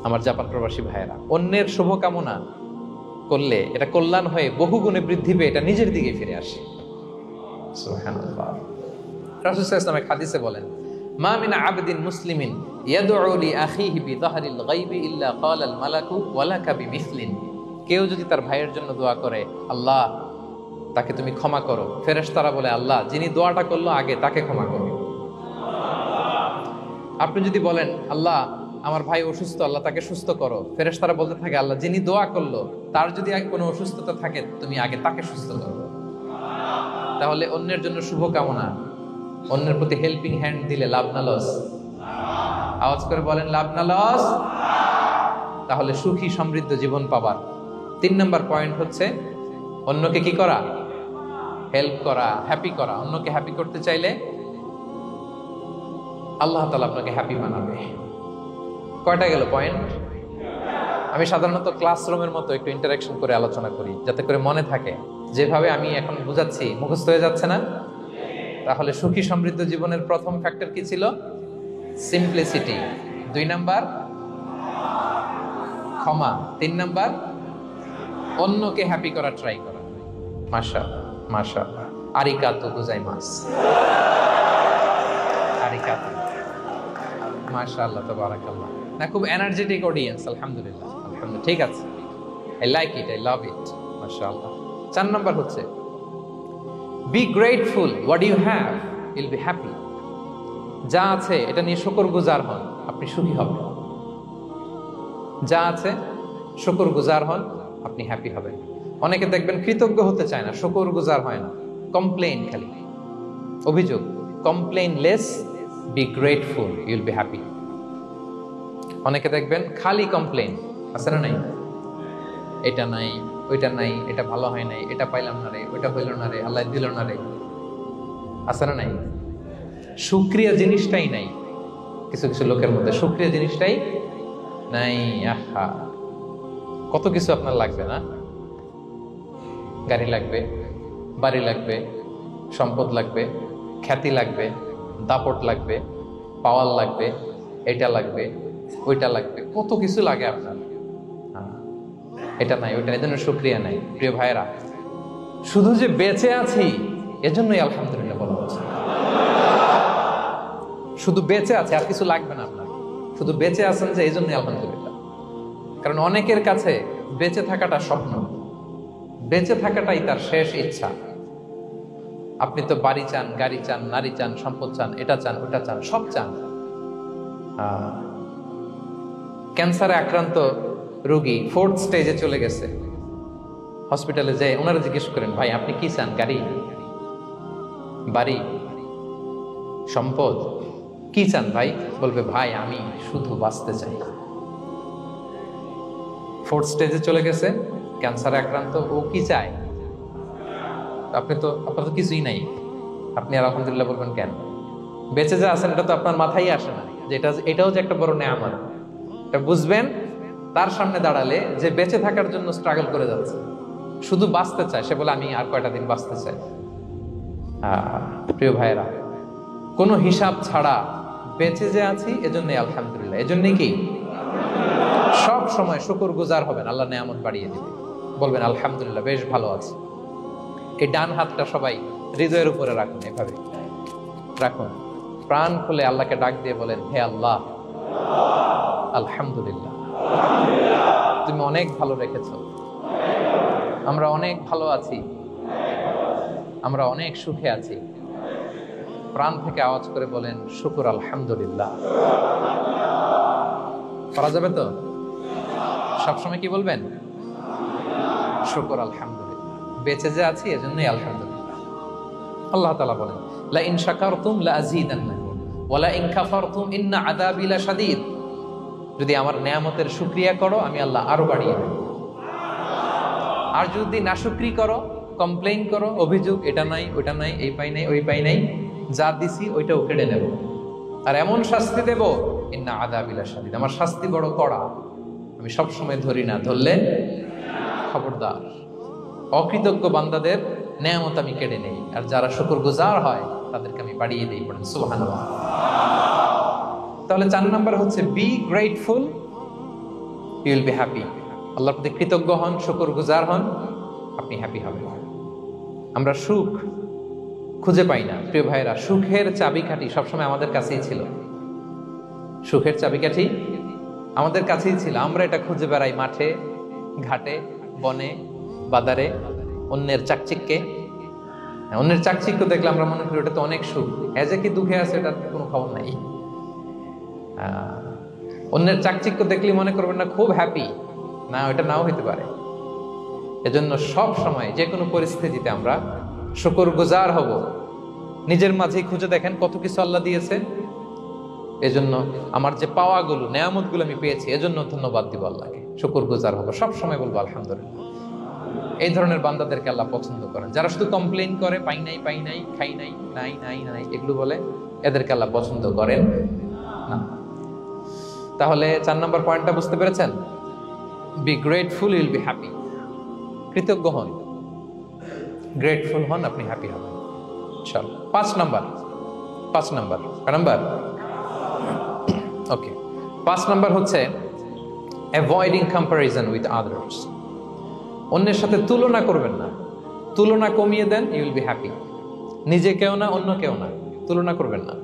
আমার জাপান প্রবাসী ভাইয়েরা, অন্যের শুভকামনা করলে এটা কল্যাণ হয়ে বহুগুণে বৃদ্ধি পেয়ে এটা নিজের দিকে ফিরে আসে। সুবহানাল্লাহ। রাসূল সাল্লাল্লাহু আলাইহি ওয়াসাল্লাম হাদিসে বলেন, মা মিন আবদিন মুসলিমিন ইয়াদউ লি আখিহি বিযাহরিল গায়বি ইল্লা ক্বালাল মালাকু ওয়ালাকা বিমিসলিন। কেউ যদি তার ভাইয়ের জন্য দোয়া করে, আল্লাহ তাকে তুমি ক্ষমা করো, ফেরেশতারা বলে, আল্লাহ যিনি দোয়াটা করলো আগে তাকে ক্ষমা করো। আপনি যদি বলেন, আল্লাহ আমার ভাই অসুস্থ, আল্লাহ তাকে সুস্থ করো, ফেরেশতারা বলতে থাকে, আল্লাহ যিনি দোয়া করলো তার যদি কোনো অসুস্থতা থাকে তুমি আগে তাকে সুস্থ করো। তাহলে অন্যের জন্য শুভকামনা, অন্যের প্রতি হেল্পিং হ্যান্ড দিলে লাভ না লস? আওয়াজ করে বলেন, লাভ না লস? তাহলে সুখী সমৃদ্ধ জীবন পাবার 3 নম্বর পয়েন্ট হচ্ছে অন্যকে কি করা? হেল্প করা, হ্যাপি করা। অন্যকে হ্যাপি করতে চাইলে আল্লাহ তাআলা আপনাকে হ্যাপি বানাবে। কয়টা গেল পয়েন্ট? আমি সাধারণত ক্লাসরুমের মতো একটু ইন্টারাকশন করে আলোচনা করি যাতে করে মনে থাকে। যেভাবে আমি এখন বুঝাচ্ছি মুখস্থ হয়ে যাচ্ছে না? তাহলে সুখী সমৃদ্ধ জীবনের প্রথম ফ্যাক্টর কি ছিল? সিম্পলিসিটি। 2 নাম্বার ক্ষমা। 3 নাম্বার অন্যকে হ্যাপি করা ট্রাই করা। মাশাআল্লাহ মাশাআল্লাহ, আরিগাতো গোজাইমাসু। আরিগাতো, মাশাআল্লাহ তাবারাকাল্লাহ। না, খুব এনার্জেটিক অডিয়েন্স, আলহামদুলিল্লাহ আলহামদুলিল্লাহ, ঠিক আছে। I like it, I love it, মাশাআল্লাহ। 4 নাম্বার হচ্ছে be grateful what you have, you'll be happy. যা আছে এটা নিয়ে শুকরগুজার হন, আপনি সুখী হবেন। যা আছে শুকরগুজার হন, আপনি হ্যাপি হবেন। অনেকে দেখবেন কৃতজ্ঞ হতে চায় না, শুকরগুজার হয় না, কমপ্লেইন, খালি অভিযোগ। Complain less, be grateful, Yule be happy. অনেকে দেখবেন খালি কমপ্লেইন, আছে না নাই? এটা নাই, ওইটা নাই, এটা ভালো হয় নাই, এটা পাইলাম না রে, ওইটা হইল না রে, আল্লাহ দিল না রে, আছে না নাই? শুকরিয়া জিনিসটাই নাই কিছু কিছু লোকের মধ্যে, শুকরিয়া জিনিসটাই নাই। আহা, কত কিছু আপনার লাগবে না? গাড়ি লাগবে, বাড়ি লাগবে, সম্পদ লাগবে, খ্যাতি লাগবে, দাপট লাগবে, পাওয়ার লাগবে, এটা লাগবে, ওইটা লাগবে, কত কিছু লাগে আপনার। এটা নাই, ওইটা, এজন্য শুকরিয়া নাই। প্রিয় ভাইরা, শুধু যে বেঁচে আছি এজন্যই আলহামদুলিল্লাহ বলা হচ্ছে। শুধু বেঁচে আছে, আর কিছু লাগবে না আপনার, শুধু বেঁচে আছেন যে এই জন্যই আলহামদুলিল্লাহ। কারণ অনেকের কাছে বেঁচে থাকাটা স্বপ্ন, বেঁচে থাকাটাই তার শেষ ইচ্ছা। আপনি তো বাড়ি চান, গাড়ি চান, নারী চান, সম্পদ চান, এটা চান, ওটা চান, সব চান। ক্যান্সারে আক্রান্ত রোগী 4th স্টেজে চলে গেছে, হসপিটালে যায়, ওনারা জিজ্ঞেস করেন, ভাই আপনি কি চান? গাড়ি, বাড়ি, সম্পদ, কি চান ভাই? বলবে, ভাই আমি শুধু বাঁচতে চাই। 4th স্টেজে চলে গেছে, ক্যান্সারে আক্রান্ত, ও কি চায়? আপনার তো কিছুই নাই, আপনি আর আলহামদুলিল্লাহ বলবেন কেন? বেঁচে যা আছেন এটা তো আপনার মাথায় আসে না, যে এটাও যে একটা বড় নেয়ামত। এটা বুঝবেন তার সামনে দাঁড়ালে যে বেঁচে থাকার জন্য স্ট্রাগল করে যাচ্ছে। শুধু বাঁচতে চায়, সে বলে আমি আর কয়টা দিন বাঁচতে চাই। প্রিয় ভাইয়েরা, কোনো হিসাব ছাড়া বেঁচে যে আছি এজন্যই আলহামদুলিল্লাহ। এজন্যই কি সব সময় শুকর গুজার হবেন, আল্লাহ নেয়ামত বাড়িয়ে দিবে, বলবেন আলহামদুলিল্লাহ বেশ ভালো আছে। এই ডান হাতটা সবাই হৃদয়ের উপরে রাখুন, এভাবে রাখুন, প্রাণ খুলে আল্লাহকে ডাক দিয়ে বলেন, হে আল্লাহ আলহামদুলিল্লাহ, তুমি অনেক ভালো রেখেছো, আমরা অনেক ভালো আছি, আমরা অনেক সুখে আছি। প্রাণ থেকে আওয়াজ করে বলেন শুকর আলহামদুলিল্লাহ। করা যাবে তো? সবসময় কি বলবেন? শুকর আলহামদুলিল্লাহ, বেঁচে যে আছি এজন্যই আলহামদুলিল্লাহ। আল্লাহ তাআলা বলেন লা ইন শাকারতুম লা আযীদান্নাকুম ওয়া লা ইন কাফারতুম ইন্না আযাবি লাশাদীদ। যদি আমার নেয়ামতের শুকরিয়া করো আমি আল্লাহ আরো বাড়িয়ে দেব, আর যদি নাশুকরি করো, কমপ্লেইন করো, অভিযোগ এটা নাই ওটা নাই, এই পাই নাই ওই পাই নাই, যা দিছি ওইটাও কেড়ে নেব, আর এমন শাস্তি দেব ইন্না আযাবি লাশাদীদ, আমার শাস্তি বড় কড়া, আমি সব সময় ধরি না, ধরলে খবরদার। অকৃতজ্ঞ বান্দাদের নেয়ামত আমি কেড়ে নেই, আর যারা শুকরগুজার হয় তাদেরকে আমি বাড়িয়ে দিই। পড়েন সুবহানাল্লাহ। তাহলে 4 নাম্বার হচ্ছে be grateful, you will be happy. আল্লাহর প্রতি কৃতজ্ঞ হন, শুকরগুজার হন, আপনি হ্যাপি হবেন। আমরা সুখ খুঁজে পাই না প্রিয় ভাইরা, সুখের চাবিকাঠি সবসময় আমাদের কাছেই ছিল। সুখের চাবিকাঠি আমাদের কাছেই ছিল, আমরা এটা খুঁজে বেড়াই মাঠে ঘাটে বনে বাজারে, অন্যের চাকচিক্যে। অন্যের চাকচিক্য দেখলে আমরা মনে করি ওটা তো অনেক সুখ, এজে কি দুঃখে আছে এটার কোনো খবর নাই। অন্যের চাকচিক্য দেখলে মনে করবেন না খুব হ্যাপি, না ওটা নাও হইতে পারে। এজন্য সব সময় যে কোনো পরিস্থিতিতে আমরা শুকরগুজার হব। নিজের মাঝেই খুঁজে দেখেন কত কিছু আল্লাহ দিয়েছে, এজন্য আমার যে পাওয়াগুলো নেয়ামতগুলো আমি পেয়েছি এজন্য ধন্যবাদ দিব আল্লাহকে, শুকরগুজার হব, সব সময় বলবো আলহামদুলিল্লাহ। এই ধরনের বান্দাদেরকে আল্লাহ পছন্দ করেন। যারা শুধু কমপ্লেইন করে পাই নাই পাই নাই, খাই নাই, নাই নাই নাই এগুলো বলে, এদেরকে আল্লাহ পছন্দ করেন না। তাহলে 4 নম্বর পয়েন্টটা বুঝতে পেরেছেন? Be grateful, you will be happy. কৃতজ্ঞ হন, গ্রেটফুল হন, আপনি হ্যাপি হবেন। চলো 5 নাম্বার ওকে, 5 নাম্বার হচ্ছে অ্যাভয়েডিং কম্প্যারিজন উইথ আদার্স। অন্যের সাথে তুলনা করবেন না, তুলনা কমিয়ে দেন, ইউ উইল বি হ্যাপি। নিজে কেউ না, অন্য কেউ না, তুলনা করবেন না।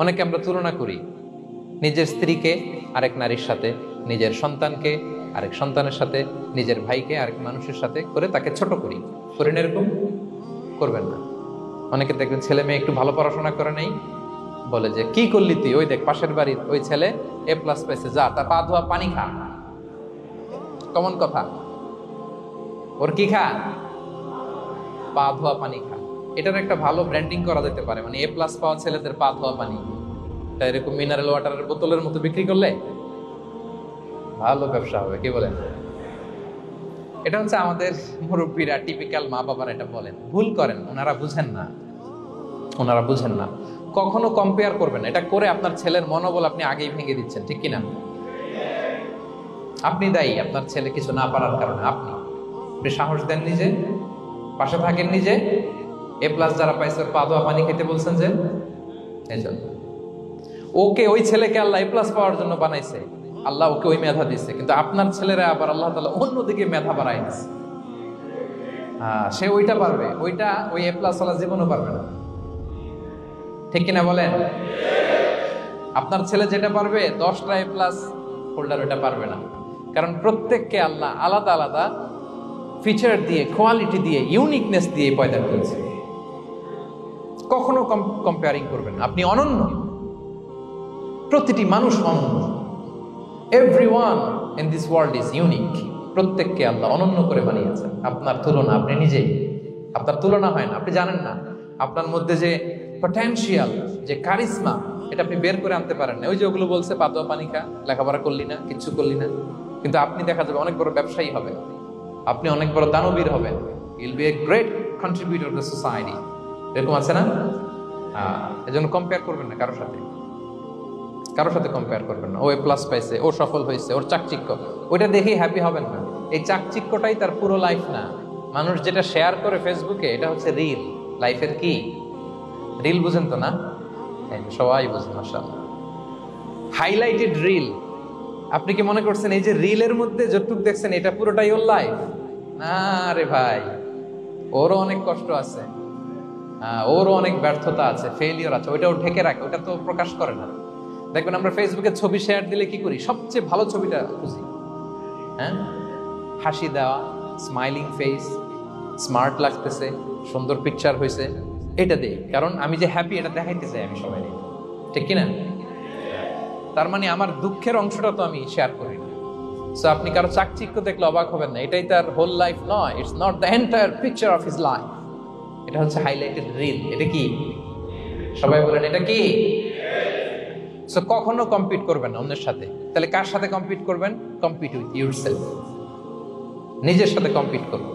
অনেকে আমরা তুলনা করি, নিজের স্ত্রীকে আরেক নারীর সাথে, নিজের সন্তানকে আরেক সন্তানের সাথে, নিজের ভাইকে আরেক মানুষের সাথে করে তাকে ছোট করি। করেন এরকম? করবেন না। অনেকে দেখবেন ছেলে মেয়ে একটু ভালো পড়াশোনা করে নেই, বলে যে কি করলি তুই, ওই দেখ পাশের বাড়ির ওই ছেলে A+ পেয়েছে, যা তার পা ধোয়া পানি খা। কমন কথা, ওর কি খা? পা ধোয়া পানি খা। এটার একটা ভালো ব্র্যান্ডিং করা যেতে পারে, মানে A+ পাওয়া ছেলেদের পা ধোয়া পানি, এরকম মিনারেল ওয়াটারের বোতলের মতো বিক্রি করলে ভালো ব্যবসা হবে, কি বলেন? এটা হচ্ছে আমাদের মুরব্বীরা, টিপিক্যাল মা বাবারা এটা বলেন, ভুল করেন, ওনারা বুঝেন না। কখনো কম্পেয়ার করবেন, এটা করে আপনার ছেলের মনোবল আপনি আগেই ভেঙে দিচ্ছেন, ঠিক কিনা? আপনি দায়ী আপনার ছেলে কিছু না পারার কারণে। আপনি সাহস দেন নিজে, পাশে থাকেন নিজে। A+ যারা পাইছে ওর পা ধোয়া পানি খেতে বলছেন যে, এই জন্য ওকে, ওই ছেলেকে আল্লাহ A+ পাওয়ার জন্য বানাইছে, আল্লাহ ওকে ওই মেধা দিচ্ছে, কিন্তু আপনার ছেলেরা আবার আল্লাহ তাআলা অন্যদিকে মেধা বাড়াই দিচ্ছে। সে ওইটা পারবে, ওইটা ওই A+ ওয়ালা জীবনও পারবে না, ঠিক কিনা বলেন? আপনার ছেলে যেটা পারবে 10টা A+ হোল্ডার ওটা পারবে না, কারণ প্রত্যেককে আল্লাহ আলাদা আলাদা ফিচার দিয়ে, কোয়ালিটি দিয়ে, ইউনিকনেস দিয়ে পয়দা করেছে। কখনো কম্পেয়ারিং করবেন না, আপনি অনন্য, প্রতিটি মানুষ অনন্য। Everyone in this world is unique. প্রত্যেককে আল্লাহ অনন্য করে বানিয়েছেন। আপনার তুলনা, আপনি নিজেই, আপনার তুলনা হয় না, আপনি জানেন না আপনার মধ্যে যে পটেনশিয়াল, যে কারিশমা, এটা আপনি বের করে আনতে পারেন না। ওই যে ওগুলো বলছে পা ধোয়া পানি খা, লেখাপড়া করলি না, কিচ্ছু করলি না, কিন্তু আপনি দেখা যাবে অনেক বড় ব্যবসায়ী হবেন, আপনি অনেক বড় দানবীর হবেন, you'll B a great contributor two society. এরকম আছে না? এজন্য কম্পেয়ার করবেন না কারোর সাথে কম্পেয়ার করবেন না। ও A+ পাইছে, ও সফল হয়েছে, ওর চাকচিক্য, ওইটা দেখেই হ্যাপি হবেন না। এই চাকচিক্যটাই তার পুরো লাইফ না, মানুষ যেটা শেয়ার করে ফেসবুকে এটা হচ্ছে রিল। লাইফের কি রিল বুঝেন তো না? সবাই বুঝেন মাশাআল্লাহ। Highlighted reel. আপনি কি মনে করছেন এই যে রিলের মধ্যে যতটুকু দেখছেন এটা পুরোটাই ওর লাইফ? না রে ভাই, ওরও অনেক কষ্ট আছে, ওরও অনেক ব্যর্থতা আছে, ফেলিওর আছে, ওইটাও ঢেকে রাখে, ওটা তো প্রকাশ করে না। দেখবেন আমরা ফেসবুকে ছবি শেয়ার দিলে কি করি? সবচেয়ে ভালো ছবিটা খুঁজি, হ্যাঁ, হাসি দেওয়া, স্মাইলিং ফেস, স্মার্ট লাগতেছে, সুন্দর পিকচার হয়েছে, এটা দিই। কারণ আমি যে হ্যাপি এটা দেখাইতে চাই আমি সবাই, ঠিক কিনা? তার মানে আমার দুঃখের অংশটা তো আমি শেয়ার করি না। সো আপনি কারো চাকচিক্য দেখলে অবাক হবেন না, এটাই তার হোল লাইফ নয়। It's not the entire picture of his life. এটা হচ্ছে হাইলাইটেড রিল। এটা কি? সবাই বলেন এটা কি? সো কখনো কম্পিট করবেন না অন্যের সাথে। তাহলে কার সাথে কম্পিট করবেন? Compete with yourself. নিজের সাথে কম্পিট করুন,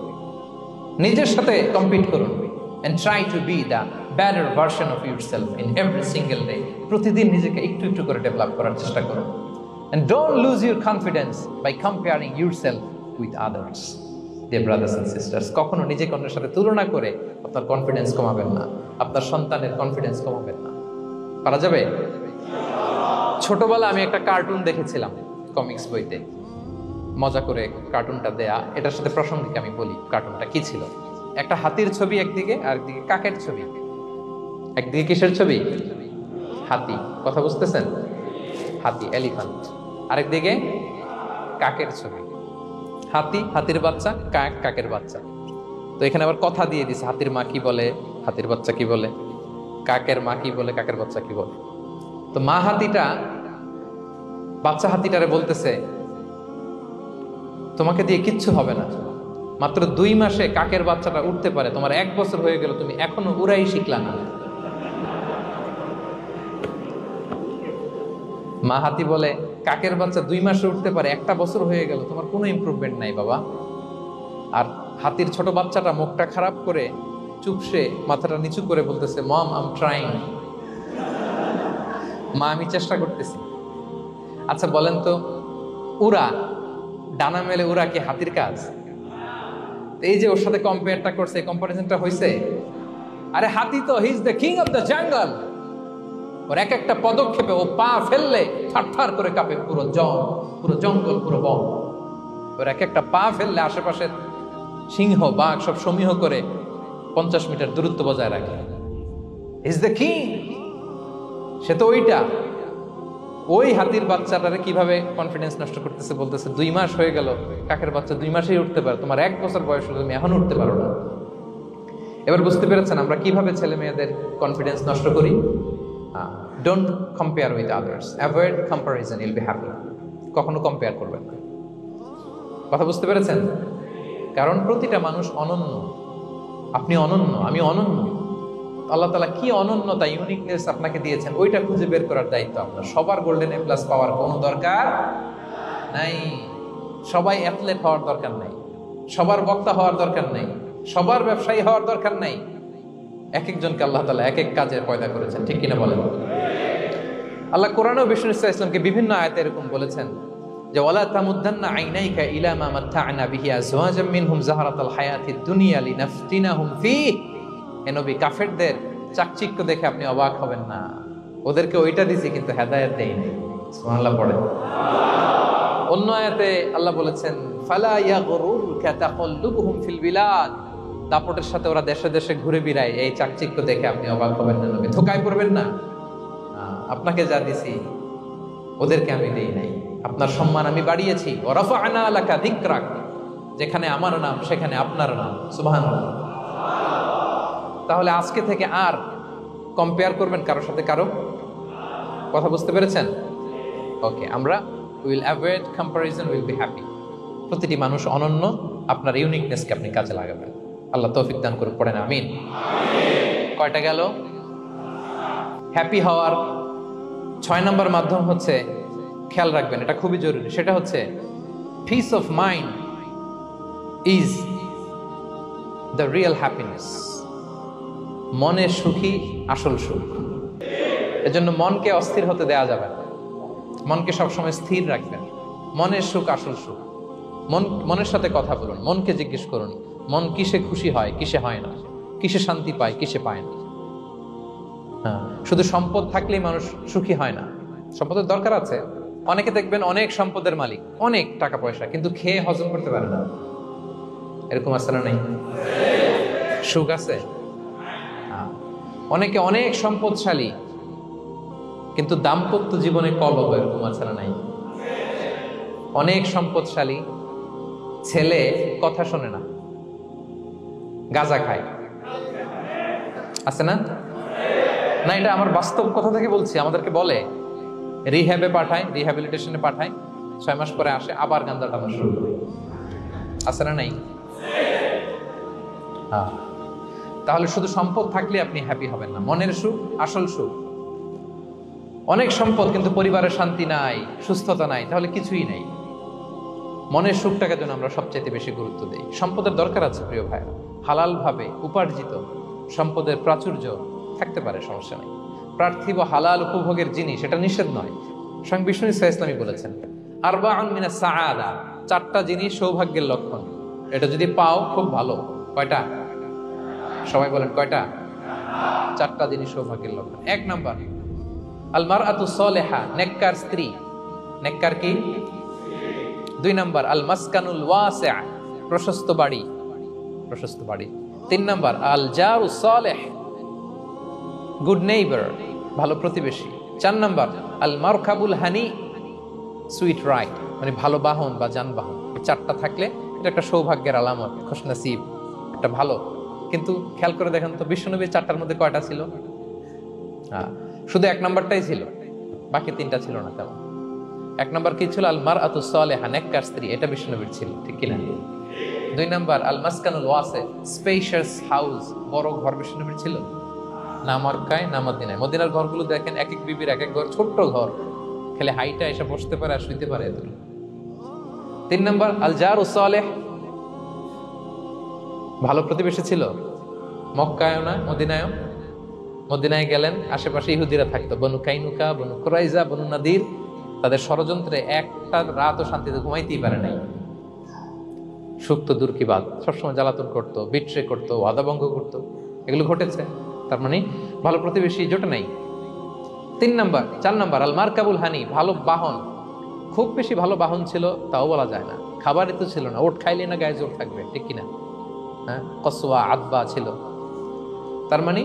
নিজের সাথে কম্পিট করুন। and try to be the better version of yourself in every single day. প্রতিদিন নিজেকে একটু একটু করে ডেভেলপ করার চেষ্টা করুন। and don't lose your confidence by comparing yourself with others. Dear brothers and sisters, কখনো নিজেকে অন্যের সাথে তুলনা করে আপনার কনফিডেন্স কমাবেন না, আপনার সন্তানের কনফিডেন্স কমাবেন না। পারা যাবে? ছোটবেলা আমি একটা কার্টুন দেখেছিলাম কমিক্স বইতে, মজা করে কার্টুনটা দেয়া। এটার সাথে প্রাসঙ্গিক আমি বলি কার্টুনটা কি ছিল। একটা হাতির ছবি একদিকে, আর একদিকে কাকের ছবি। একদিকে কিসের ছবি? হাতি। কথা বুঝতেছেন? হাতি, এলিফ্যান্ট। আরেকদিকে কাকের ছবি। হাতি, হাতির বাচ্চা, কাক, কাকের বাচ্চা। তো এখানে আবার কথা দিয়ে দিছে, হাতির মা কি বলে, হাতির বাচ্চা কি বলে, কাকের মা কি বলে, কাকের বাচ্চা কি বলে। তো মা হাতিটা বাচ্চা হাতিটারে বলতেছে, তোমাকে দিয়ে কিচ্ছু হবে না, মাত্র 2 মাসে কাকের বাচ্চাটা উঠতে পারে, তোমার 1 বছর হয়ে গেল, তুমি এখনো উড়াই শিখলা না। মা হাতি বলে, কাকের বাচ্চা 2 মাসে উঠতে পারে, 1টা বছর হয়ে গেল, তোমার কোনো ইমপ্রুভমেন্ট নাই বাবা। আর হাতির ছোট বাচ্চাটা মুখটা খারাপ করে চুপসে মাথাটা নিচু করে বলতেছে, মম আই এম ট্রাইং। মা, আমি চেষ্টা করতেছি। আচ্ছা বলেন তো, উড়া, ডানা মেলে উড়া কি হাতির কাজ? এই যে ওর সাথে কম্পেয়ারটা করছে, কম্পারিজনটা হইছে। আরে হাতি তো he is the king of the jungle. ওর এক একটা পদক্ষেপে ও পা ফেললে থারথার করে কাঁপে পুরো জঙ্গল, পুরো বন। ওর এক একটা পা ফেললে আশেপাশের সিংহ, বাঘ সব সমীহ করে 50 মিটার দূরত্ব বজায় রাখে। Is the king. সে তো ওইটা। ওই হাতির বাচ্চাটারে কিভাবে কনফিডেন্স নষ্ট করতেছে, বলতেছে 2 মাস হয়ে গেল, কাকের বাচ্চা 2 মাসেই উঠতে পারে, তোমার 1 বছর বয়স হলো, তুমি এখন উঠতে পারো না। এবার বুঝতে পেরেছেন আমরা কিভাবে ছেলে মেয়েদের কনফিডেন্স নষ্ট করি? Don't compare with others, avoid comparison, Yule be happy. কখনো কম্পেয়ার করবেন না। কথা বুঝতে পেরেছেন? কারণ প্রতিটা মানুষ অনন্য। আপনি অনন্য, আমি অনন্য। আল্লাহ তাআলা কি অনন্যতা, ইউনিকনেস আপনাকে দিয়েছেন, ওইটা খুঁজে বের করার দায়িত্ব আপনার। সবার গোল্ডেন এ প্লাস পাওয়ার কোনো দরকার নাই। সবাই অ্যাথলেট হওয়ার দরকার নাই, সবার বক্তা হওয়ার দরকার নাই, সবার ব্যবসায়ী হওয়ার দরকার নাই। এক একজনকে আল্লাহ তাআলা এক এক কাজের পয়দা করেছেন, ঠিক কিনা বলেন? আল্লাহ কোরআনে বিষ্ণু ইসলামকে বিভিন্ন আয়াতে এরকম বলেছেন যে, ওয়ালা তামুদ্দান্না আইনাইকা ইলা মা মাত্তা'না বিহি আজওয়াজাম মিনহুম যাহরাতাল হায়াতিদ দুনিয়া লিনাফতিনাহুম ফীহ। হে নবী, কাফেরদের চাকচিক্য দেখে আপনি অবাক হবেন না, ওদেরকে ওইটা দিছি কিন্তু হেদায়েত দেই নাই। সুবহানাল্লাহ পড়েন। অন্য আয়াতে আল্লাহ বলেছেন, ফালা ইয়াগরুরকা তাকাল্লুবুহুম ফিল বিলাদ। দাপটের সাথে ওরা দেশে দেশে ঘুরে বেড়ায়, এই চাকচিক্য দেখে আপনি অবাক হবেন না নবী, ধোঁকায় পড়বেন না। আপনাকে যা দিছি ওদেরকে আমি দেই নাই। আপনার সম্মান আমি বাড়িয়েছি। ওয়া রাফা'না লাকা যিকরাক, যেখানে আমার নাম সেখানে আপনার নাম। সুবহানাল্লাহ। তাহলে আজকে থেকে আর কম্পেয়ার করবেন কারোর সাথে কারো? কথা বুঝতে পেরেছেন? ওকে, আমরা will avoid comparison, will be happy. প্রতিটি মানুষ অনন্য, আপনার ইউনিকনেসকে আপনি কাজে লাগাবেন। আল্লাহ তৌফিক দান করুক, পড়েন আমিন। কয়টা গেল? হ্যাপি হওয়ার 6 নম্বর মাধ্যম হচ্ছে, খেয়াল রাখবেন, এটা খুবই জরুরি, সেটা হচ্ছে piece of mind is the real happiness. মনে সুখী আসল সুখ। এজন্য মনকে অস্থির হতে দেয়া যাবে না, মনকে সবসময় স্থির রাখবেন। মনের সুখ আসল সুখ। মনের সাথে কথা বলুন, মনকে জিজ্ঞেস করুন, মন কিসে খুশি হয়, কিসে হয় না, কিসে শান্তি পায়, কিসে পায় না। হ্যাঁ, শুধু সম্পদ থাকলেই মানুষ সুখী হয় না, সম্পদের দরকার আছে। অনেকে দেখবেন অনেক সম্পদের মালিক, অনেক টাকা পয়সা, কিন্তু খেয়ে হজম করতে পারে না। এরকম আছে না নাই? সুখ আছে? অনেকে অনেক সম্পদশালী, কিন্তু দাম্পত্য জীবনে কলহ, এরকম আছে না নাই? অনেক সম্পদশালী ছেলে কথা শোনে না, গাঁজা খায়, আছে না? না, এটা আমার বাস্তব কথা থেকে বলছি। আমাদেরকে বলে রিহ্যাবে পাঠায়, রিহ্যাবিলিটেশনে পাঠায়, 6 মাস পরে আসে আবার গাঁজা টানা শুরু করে। আছে না নাই? তাহলে শুধু সম্পদ থাকলে আপনি হ্যাপি হবেন না। মনের সুখ আসল সুখ। অনেক সম্পদ কিন্তু পরিবারের শান্তি নাই, সুস্থতা নাই, তাহলে কিছুই নাই। মনের সুখটাকে যেন আমরা সবচেয়ে বেশি গুরুত্ব দিই। সম্পদের দরকার আছে প্রিয় ভাইরা, হালাল ভাবে উপার্জিত সম্পদের প্রাচুর্য থাকতে পারে, সমস্যা নেই। পার্থিব হালাল উপভোগের জিনিস, এটা নিষেধ নয়। স্বয়ং বিষ্ণু ইসলামী বলেছেন আরবাউন মিনাস সাআদা, 4টা জিনিস সৌভাগ্যের লক্ষণ। এটা যদি পাও খুব ভালো। কয়টা? সবাই বলেন কয়টা? 4টা জিনিস সৌভাগ্যের লক্ষণ। 1 নাম্বার আল মারআতু সালিহা, নেককার স্ত্রী। নেককার কি? 2 নাম্বার আল মাসকানুল ওয়াসিআ, প্রশস্ত বাড়ি, প্রশস্ত বাড়ি। 3 নাম্বার আল জারু সালিহ, গুড নেইবার, ভালো প্রতিবেশী। 4 নাম্বার আল মারকাবুল হানি, সুইট রাইড, মানে ভালো বাহন বা যানবাহন। 4টা থাকলে এটা একটা সৌভাগ্যের আলামত, খুশনসিব, একটা ভালো। কিন্তু খেয়াল করে দেখেন তো, বিশ্বনবীর 4টার মধ্যে কয়টা ছিল? শুধু 1 নাম্বারটাই ছিল, বাকি 3টা ছিল না তেমন। 1 নাম্বার কি ছিল? আল মারআতু সালিহা, নেককার স্ত্রী, এটা বিশ্বনবীর ছিল, ঠিক কিনা? 2 নাম্বার আল মাসকানুল ওয়াসি, স্পেশিয়াস হাউস, বড় ঘর, বিশ্বনবীর ছিল না? মক্কায় না মদিনায়? মদিনার ঘরগুলো দেখেন, এক এক বিবির এক এক ঘর, ছোট্ট ঘর, খেলে হাইটা এসে বসতে পারে আর শুইতে পারে এত। 3 নাম্বার আল জারু সালিহ, ভালো প্রতিবেশী ছিল। মক্কায়ও না মদিনায়ও। মদিনায় গেলেন, আশেপাশে ইহুদিরা থাকতো, বনু কাইনুকা, বনু কুরাইজা, বনু নাদির। তাদের ষড়যন্ত্রে একটা রাতও শান্তিতে ঘুমাইতেই পারে নাই। সুখ তো দূর কি বাদ, সবসময় জ্বালাতন করতো, বিট্রে করতো, ওয়াদাভঙ্গ করতো, এগুলো ঘটেছে। তার মানে ভালো প্রতিবেশী জোটে নাই। 4 নাম্বার আল মারকাবুল হানি, ভালো বাহন। খুব বেশি ভালো বাহন ছিল তাও বলা যায় না, খাবারই তো ছিল না, ওট খাইলে না গায়ে জোর থাকবে, ঠিক কিনা? হ্যাঁ, কসওয়া আদবা ছিল। তার মানে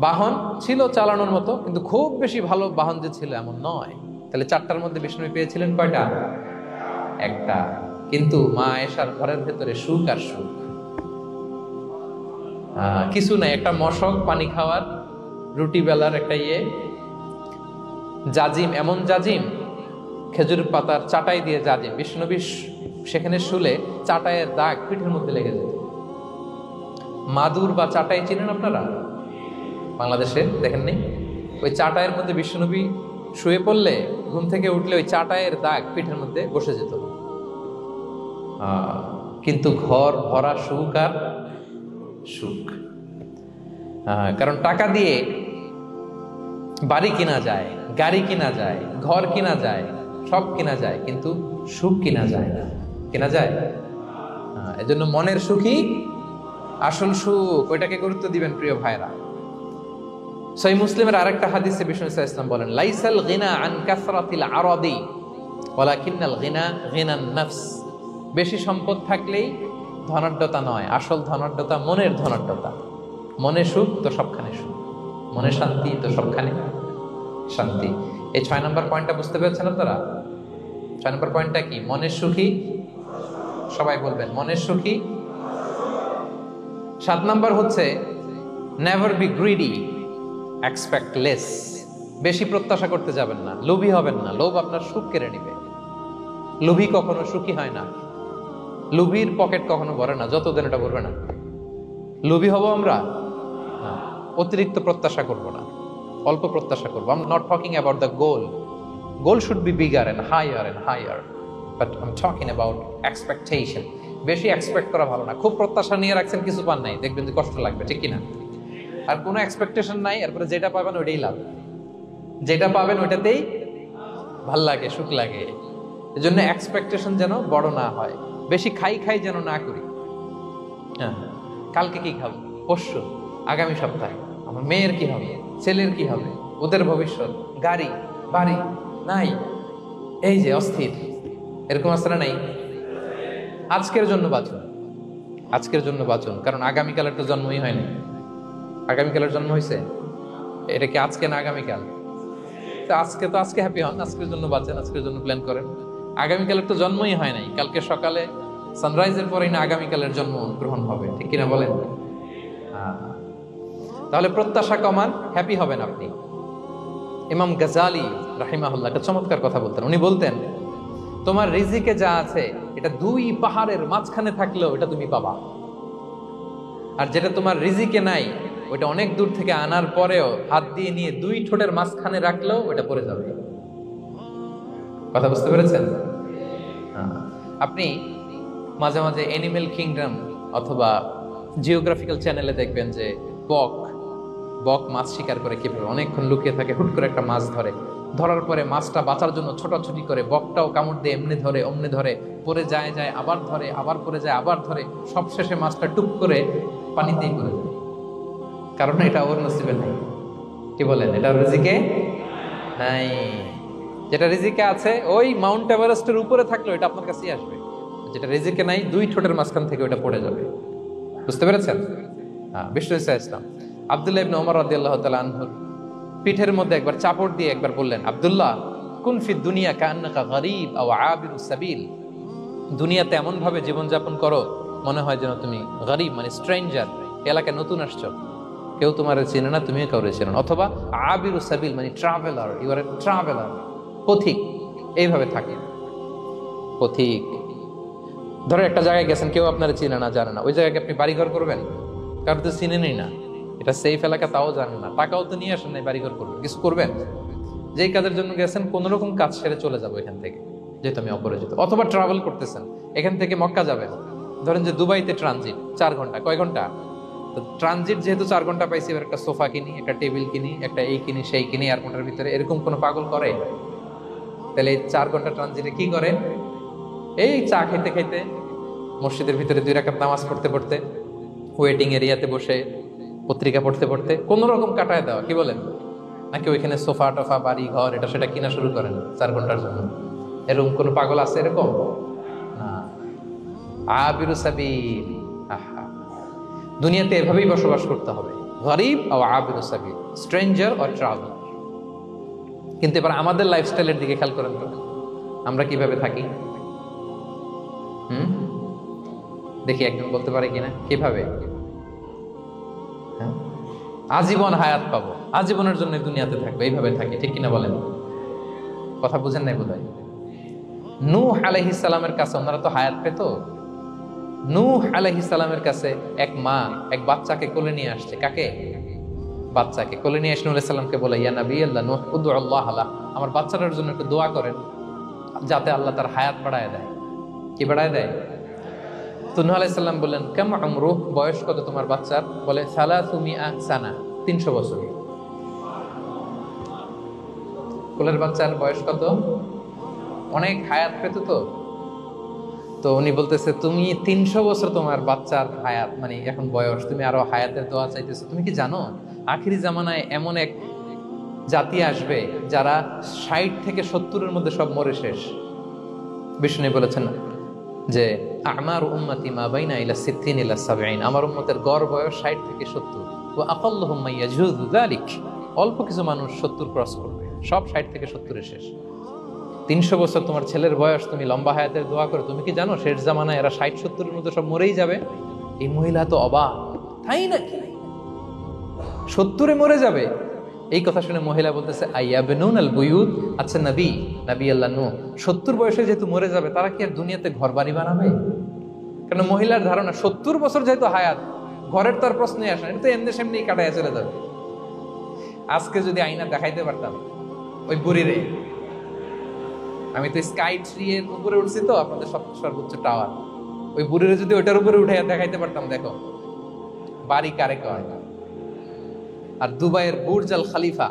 বাহন ছিল চালানোর মতো, কিন্তু খুব বেশি ভালো বাহন যে ছিল এমন নয়। তাহলে 4টার মধ্যে বিষ্ণু পেয়েছিলেন কয়টা? 1টা। কিন্তু মা আয়েশার ঘরের ভেতরে সুখ আর সুখ, কিছু নাই। একটা মশক পানি খাওয়ার, রুটি বেলার একটা জাজিম, এমন জাজিম, খেজুর পাতার চাটাই দিয়ে জাজিম। বিষ্ণুনবী সেখানে শুলে চাটাইয়ের দাগ পিঠের মধ্যে লেগে যেত। মাদুর বা চাটাই চিনেন আপনারা? বাংলাদেশে দেখেননি? ওই চাটাইয়ের মধ্যে বিষ্ণুনবী শুয়ে পড়লে, ঘুম থেকে উঠলে ওই চাটাইয়ের দাগ পিঠের মধ্যে বসে যেত। কিন্তু ঘর ভরা সুখ আর সুখ। কারণ টাকা দিয়ে বাড়ি কিনা যায়, গাড়ি কিনা যায়, ঘর কিনা যায়, সব কিনা যায়, কিন্তু সুখ কিনা যায় না। কিনা যায়? এজন্য মনের সুখই আসল সুখ, ওইটাকে গুরুত্ব দিবেন প্রিয় ভাইরা। সহিহ মুসলিমের আরেকটা হাদিসে বিষ্ণু ইসলাম বলেন লাইসাল গিনা আন কাসরাতিল আরাদি ওয়ালাকিন্নাল গিনা গিনান নফস। বেশি সম্পদ থাকলেই ধনাঢ্যতা নয়, আসল ধনাঢ্যতা মনের ধনাঢ্যতা। মনে সুখ তো সবখানে সুখ, মনে শান্তি তো সবখানে শান্তি। এই 6 নম্বর পয়েন্টটা বুঝতে পেরেছেন আপনারা? 6 নম্বর পয়েন্টটা কি? মনের সুখী, সবাই বলবেন মনের সুখী। 7 নম্বর হচ্ছে never be greedy, expect less. বেশি প্রত্যাশা করতে যাবেন না, লোভী হবেন না। লোভ আপনার সুখ কেড়ে নিবে। লোভী কখনো সুখী হয় না, লোভীর পকেট কখনো ভরে না, যত দেন এটা ভরবে না। লোভী হব আমরা না, অতিরিক্ত প্রত্যাশা করব না, অল্প প্রত্যাশা করবো। I'm not talking about the goal. Goal should be bigger and higher. But I'm talking about expectation. বেশি এক্সপেক্ট করা ভালো না। খুব প্রত্যাশা নিয়ে রাখছেন, কিছু পান নাই, দেখবেন যে কষ্ট লাগবে, ঠিক কিনা? আর কোনো এক্সপেকটেশন নাই, এরপরে যেটা পাবেন ওইটাই লাভ। যেটা পাবেন ওইটাতেই ভাল লাগে, সুখ লাগে। এজন্য এক্সপেকটেশন যেন বড় না হয়, বেশি খাই যেন না করি। হ্যাঁ, কালকে কি খাবো, পরশু, আগামী সপ্তাহে আমার মেয়ের কি হবে, ছেলের কি হবে, ওদের ভবিষ্যৎ, গাড়ি বাড়ি নাই, এই যে অস্থির। এরকম আসলে নাই। আজকের জন্য বাঁচুন, আজকের জন্য বাঁচুন, কারণ আগামীকালের তো জন্মই হয়নি। আগামীকালের জন্ম হয়েছে, এটা কি আজকে না আগামীকাল? তো আজকে হ্যাপি হন, আজকের জন্য বাঁচেন, আজকের জন্য প্ল্যান করেন। আগামীকালের তো জন্মই হয় নাই, কালকে সকালে সানরাইজের পরেই না আগামীকালের জন্ম গ্রহণ হবে, ঠিক কিনা বলেন? তাহলে প্রত্যাশা কমান, হ্যাপি হবেন আপনি। ইমাম গাজালি রাহিমাহুল্লাহ একটা চমৎকার কথা বলতেন। উনি বলতেন, তোমার রিজিকে যা আছে এটা 2 পাহাড়ের মাঝখানে থাকলেও এটা তুমি পাবা, আর যেটা তোমার রিজিকে নাই ওইটা অনেক দূর থেকে আনার পরেও হাত দিয়ে নিয়ে 2 ঠোঁটের মাঝখানে রাখলেও ওটা পড়ে যাবে। কথা বুঝতে পেরেছেন? আপনি মাঝে মাঝে অ্যানিমেল কিংডম অথবা জিওগ্রাফিক্যাল চ্যানেলে দেখবেন যে বক মাছ শিকার করে কিভাবে অনেকক্ষণ লুকিয়ে থাকে, হুট করে একটা মাছ ধরে, ধরার পরে মাছটা বাঁচার জন্য ছোটাছুটি করে, বকটাও কামড় দিয়ে এমনি ধরে অমনি ধরে, পরে যায় আবার ধরে, আবার পরে যায় আবার ধরে, সবশেষে মাছটা টুপ করে পানিতেই পড়ে যায়, কারণ এটা ওর নসিবে নাই। কি বলেন? এটা রিজিকে নাই। যেটা রিজিকে আছে ওই মাউন্ট এভারেস্টের উপরে থাকলে এটা আপনার কাছেই আসবে, যেটা রিজিকে নাই 2 ঠোঁটের মাঝখান থেকে ওটা পড়ে যাবে। বুঝতে পেরেছেন? হ্যাঁ, বিষ্ণু ইসলাম আব্দুল্লাহ ইবনে ওমর রাদিয়াল্লাহু তাআলা আনহুর পিঠের মধ্যে একবার চাপড় দিয়ে একবার বললেন, আব্দুল্লাহ কুন ফি দুনিয়া কান্নাকা গরীব আও আবিরুস সাবিল, দুনিয়াতে এমন ভাবে জীবনযাপন করো মনে হয় যেন তুমি গরীব মানে স্ট্রেঞ্জার, এলাকায় নতুন আসছো, কেউ তোমার চেনে না, তুমিও কাউরে চেনো না, অথবা আবিরুস সাবিল মানে traveller, you are a traveller, পথিক। এইভাবে থাকে পথিক। ধরো একটা জায়গায় গেছেন, কেউ আপনার চিনে না জানে না, ওই জায়গায় আপনি বাড়িঘর করবেন? কারণ তো চিনেনই না, এটা সেফ এলাকা তাও জানেন না, টাকাও তো নিয়ে আসেন নাই বাড়িঘর করবেন, কিছু করবেন? যেই কাজের জন্য গেছেন কোন রকম কাজ সেরে চলে যাবো এখান থেকে, যেহেতু আমি অপরিচিত। অথবা ট্রাভেল করতেছেন, এখান থেকে মক্কা যাবেন, ধরেন যে দুবাইতে ট্রানজিট 4 ঘন্টা, কয় ঘন্টা? তো ট্রানজিট যেহেতু 4 ঘন্টা পাইছি, এবার একটা সোফা কিনি, একটা টেবিল কিনি, একটা এই কিনি সেই কিনি এয়ারপোর্টের ভিতরে, এরকম কোনো পাগল করে? তাহলে এই 4 ঘন্টা ট্রানজিটে কি করে? এই চা খাইতে খাইতে, মসজিদের ভিতরে 2 রাকাত নামাজ পড়তে পড়তে, ওয়েটিং এরিয়াতে বসে পত্রিকা পড়তে পড়তে কোন রকম কাটায় দেওয়া। কি বলেন? নাকি ওইখানে সোফা টোফা বাড়ি ঘর এটা সেটা কিনা শুরু করেন 4 ঘন্টার জন্য? এরকম কোন পাগল আছে এরকম? না। আবিরু সাবিল, আহা, দুনিয়াতে এভাবেই বসবাস করতে হবে, গরিব ও আবিরু সাবিল, স্ট্রেঞ্জার অর ট্রাভেলার। কিন্তু এবার আমাদের লাইফস্টাইলের দিকে খেয়াল করেন তো, আমরা কিভাবে থাকি? দেখি একজন বলতে পারে কিনা কিভাবে? আজীবন হায়াত পাবো, আজীবনের জন্য দুনিয়াতে থাকবো, এইভাবে থাকি, ঠিক কিনা বলেন? কথা বুঝেন নাই বোধহয়। নূহ আলাইহিস সালামের কাছে ওনারা তো হায়াত পেত। নূহ আলাইহিস সালামের কাছে এক মা এক বাচ্চাকে কোলে নিয়ে আসছে। কাকে? বাচ্চাকে কোলে নিয়ে এসে নূহ আলাইহিস সালামকে বলে, ইয়া নবী আল্লাহ নূহ উদু আল্লাহ আলা, আমার বাচ্চাটার জন্য একটু দোয়া করেন যাতে আল্লাহ তার হায়াত বাড়ায় দেয়। কি বাড়ায় দেয়? তো নূহ আলাইহিস সালাম বললেন, কাম আমরুহ, বয়স কত তোমার বাচ্চার? বলে 300 সানা, 300 বছর। কোলের বাচ্চার বয়স কত? অনেক হায়াত পেত তো। তো উনি বলতেছে, তুমি 300 বছর তোমার বাচ্চার হায়াত মানে এখন বয়স, তুমি আরো হায়াতের দোয়া চাইতেছো? তুমি কি জানো আখিরি জামানায় এমন এক জাতি আসবে যারা 60 থেকে 70-এর মধ্যে সব মরে শেষ। বিষ্ণু বলেছেন যে আমার উম্মতি মা বাইনা ইলা 60 ইলা 70, আমার উম্মতের গড় বয়স 60 থেকে 70। ওয়া আকাল্লুহুম মাইয়াজুযু যালিক, অল্প কিছু মানুষ 70 ক্রস করবে, সব 60 থেকে 70-এ শেষ। 300 বছর তোমার ছেলের বয়স, তুমি লম্বা হায়াতের দোয়া করো, তুমি কি জানো শেষ জামানায় এরা 60-70-এর মধ্যে সব মরেই যাবে? এই মহিলা তো অবাক, তাই নাকি 70-এ মরে যাবে? এই কথা শুনে মহিলা বলতেছে, আইয়াবনুন আল বুয়ুত, আচ্ছা নবী আল্লাহ নূহ 70 বয়সে যেহেতু মরে যাবে, তারা কি আর দুনিয়াতে ঘর বাড়ি বানাবে? কারণ মহিলার ধারণা 70 বছর যেহেতু হায়াত, ঘরের তার প্রশ্নই আসে না, এটা তো এমনি সেমনি কাটায় চলে যাবে। আজকে যদি আইনা দেখাইতে পারতাম ওই বুড়িরে, আমি তো স্কাই ট্রি এর উপরে উঠছি তো, আপনাদের সর্বোচ্চ টাওয়ার, ওই বুড়িরে যদি ওইটার উপরে উঠে দেখাইতে পারতাম, দেখো বাড়ি কারে কয়। আর দুবাইয়ের বুর্জ আল খালিফা,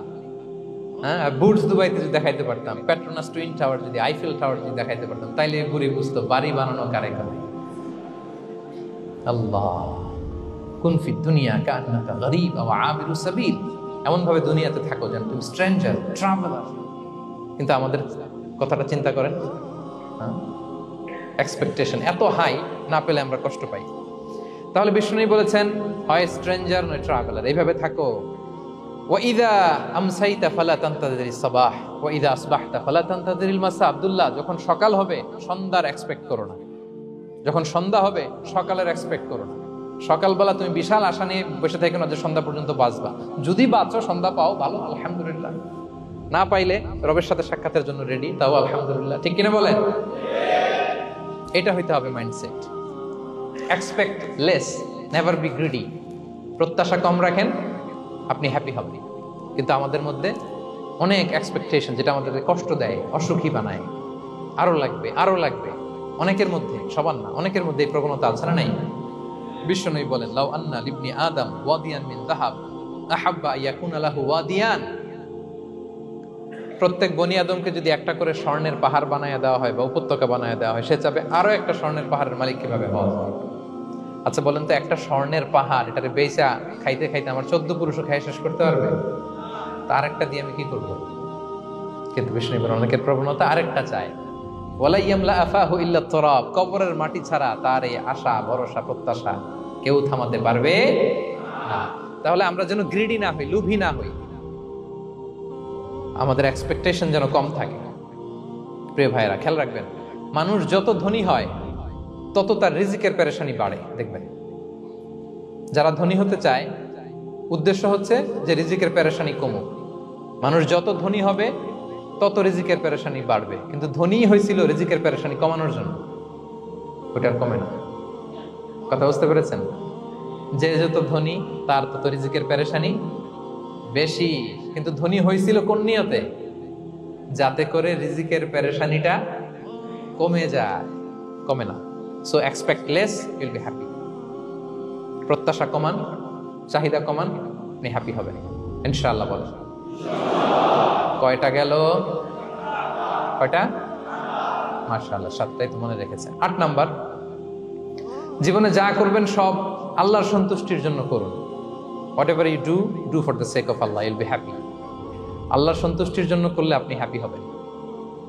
হ্যাঁ বুর্জ দুবাইতে যদি দেখাইতে পারতাম, পেট্রোনাস টুইন টাওয়ার যদি, আইফেল টাওয়ার যদি দেখাইতে পারতাম, তাইলে বুড়ি বুঝতো বাড়ি বানানো কারে করে। আল্লাহ কুন ফি দুনিয়া কান্নাকা গরীব ওয়া আবিরু সাবিল, এমন ভাবে দুনিয়াতে থাকো যেন তুমি স্ট্রেঞ্জার, ট্রাভেলার। কিন্তু আমাদের কথাটা চিন্তা করেন, এক্সপেকটেশন এত হাই, না পেলে আমরা কষ্ট পাই। তাহলে বিষ্ণু বলেছেন হয় স্ট্রেঞ্জার নয় ট্রাভেলার, এইভাবে থাকো। ওয়াইদা আমসাইতা ফালা তানতাযিরিস সাবাহ ওয়াইদা আসবাহতা ফালা তানতাযিরিল মাসা। আব্দুল্লাহ, যখন সকাল হবে সন্ধ্যার এক্সপেক্ট করো না, যখন সন্ধ্যা হবে সকালের এক্সপেক্ট করো না। সকালবেলা তুমি বিশাল আশা নিয়ে বসে থেকো না যে সন্ধ্যা পর্যন্ত বাঁচবা। যদি বাঁচো, সন্ধ্যা পাও, ভালো, আলহামদুলিল্লাহ। না পাইলে রবের সাথে সাক্ষাতের জন্য রেডি, তাও আলহামদুলিল্লাহ। ঠিক কিনা বলেন? এটা হইতে হবে mindset. Expect less, never be greedy. প্রত্যাশা কম রাখেন, আপনি হ্যাপি হবেন। কিন্তু আমাদের মধ্যে অনেক এক্সপেকটেশন, যেটা আমাদেরকে কষ্ট দেয়, অসুখী বানায়। আরো লাগবে, আরো লাগবে। অনেকের মধ্যে, সবার না, অনেকের মধ্যে এই প্রবণতা আছে না? নাই? বিশ্বনবী বলেন, লাউ আন্না লিবনি আদম ওয়াদিয়ান মিন যাহাব আহাব্বা ইয়াকুনা লাহু ওয়াদিয়ান। প্রত্যেক বনি আদমকে যদি একটা করে স্বর্ণের পাহাড় বানায় দেওয়া হয় বা উপত্যকা বানায় দেওয়া হয়, সে চাবে আরো একটা স্বর্ণের পাহাড়ের মালিক কিভাবে হওয়া যায়। আচ্ছা বলেন তো, একটা স্বর্ণের পাহাড়, এটারে বেচা খাইতে খাইতে আমার 14 পুরুষও খাই শেষ করতে পারবে? তার একটা দিয়ে আমি কি করব? কিন্তু বিষ্ণু বলেন, অনেকের প্রবণতা আরেকটা চায়। ওয়ালা ইয়ামলা আফাহু ইল্লা তুরাব। কবরের মাটি ছাড়া তার এই আশা, ভরসা, প্রত্যাশা কেউ থামাতে পারবে না। তাহলে আমরা যেন গ্রিডি না হই, লোভী না হই, আমাদের এক্সপেকটেশন যেন কম থাকে। প্রিয় ভাইরা, খেয়াল রাখবেন, মানুষ যত ধনী হয় তত তার রিজিকের পেরেশানি বাড়ে। দেখবেন, যারা ধনী হতে চায় উদ্দেশ্য হচ্ছে যে রিজিকের পেরেশানি কমুক। মানুষ যত ধনী হবে তত রিজিকের পেরেশানি বাড়বে। কিন্তু ধনী হয়েছিল রিজিকের পেরেশানি কমানোর জন্য, ওটা আর কমে না। কথা বুঝতে পেরেছেন? যে যত ধনী তার তত রিজিকের পেরেশানি বেশি। কিন্তু ধনী হয়েছিল কোন নিয়তে? যাতে করে রিজিকের পেরেশানিটা কমে যায়, কমে না। So expect less, Yule be happy. প্রত্যাশা কমান, চাহিদা কমান, আপনি হ্যাপি হবেন ইনশাআল্লাহ। বলেন কয়টা গেল? কয়টা? মাশাআল্লাহ, 7টাই তো মনে রেখেছেন। 8 নাম্বার, জীবনে যা করবেন সব আল্লাহর সন্তুষ্টির জন্য করুন। Whatever you do, do for the sake of Allah, you'll be happy. আল্লাহর সন্তুষ্টির জন্য করলে আপনি হ্যাপি হবেন,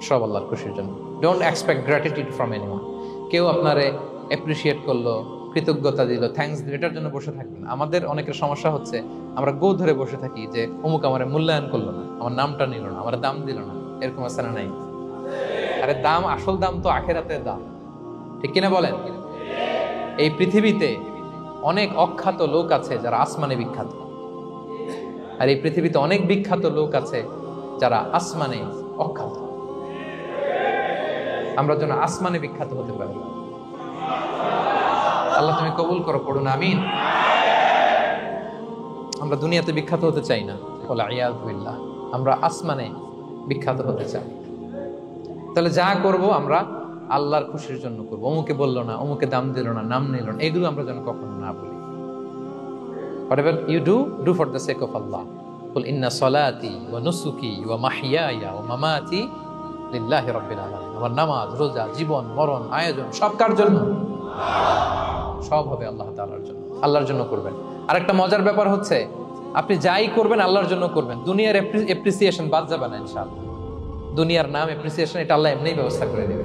সব আল্লাহর খুশির জন্য। Don't expect gratitude from anyone. কেউ আপনারে অ্যাপ্রিশিয়েট করলো, কৃতজ্ঞতা দিল, থ্যাঙ্কস দিল, এটার জন্য বসে থাকবেন। আমাদের অনেকের সমস্যা হচ্ছে, আমরা গো ধরে বসে থাকি যে অমুক আমার মূল্যায়ন করলো না, আমার নামটা নিল না, আমার দাম দিল না। এরকম আছে না? নাই? আরে দাম, আসল দাম তো আখিরাতের দাম। ঠিক কিনা বলেন? এই পৃথিবীতে অনেক অখ্যাত লোক আছে যারা আসমানে বিখ্যাত, আর এই পৃথিবীতে অনেক বিখ্যাত লোক আছে যারা আসমানে অখ্যাত। আমরা যেন আসমানে বিখ্যাত হতে পারি। আল্লাহ তুমি কবুল করো, পড়ুন আমিন। আমরা দুনিয়াতে বিখ্যাত হতে চাই না, ওয়ালিয়াযুবিল্লাহ, আমরা আসমানে বিখ্যাত হতে চাই। তাহলে যা করব আমরা আল্লাহর খুশির জন্য করব। অমুকে বললো না, অমুকে দাম দিল না, নাম নিল না, এগুলো আমরা যেন কখনো না বলি। Whatever you do, do for the sake of Allah. Qul inna salati wa nusuki wa mahyaya wa mamati lillahi rabbil alamin. আমার নামাজ, রোজা, জীবন, মরণ, আয়োজন সব কার জন্য? সব হবে আল্লাহ তাআলার জন্য, আল্লাহর জন্য করবেন। আরেকটা মজার ব্যাপার হচ্ছে, আপনি যাই করবেন আল্লাহর জন্য করবেন। দুনিয়ার অ্যাপ্রিসিয়েশন বাদ যাবে না ইনশাআল্লাহ। দুনিয়ার নাম, অ্যাপ্রিসিয়েশন, এটা আল্লাহ এমনিই ব্যবস্থা করে দেবে।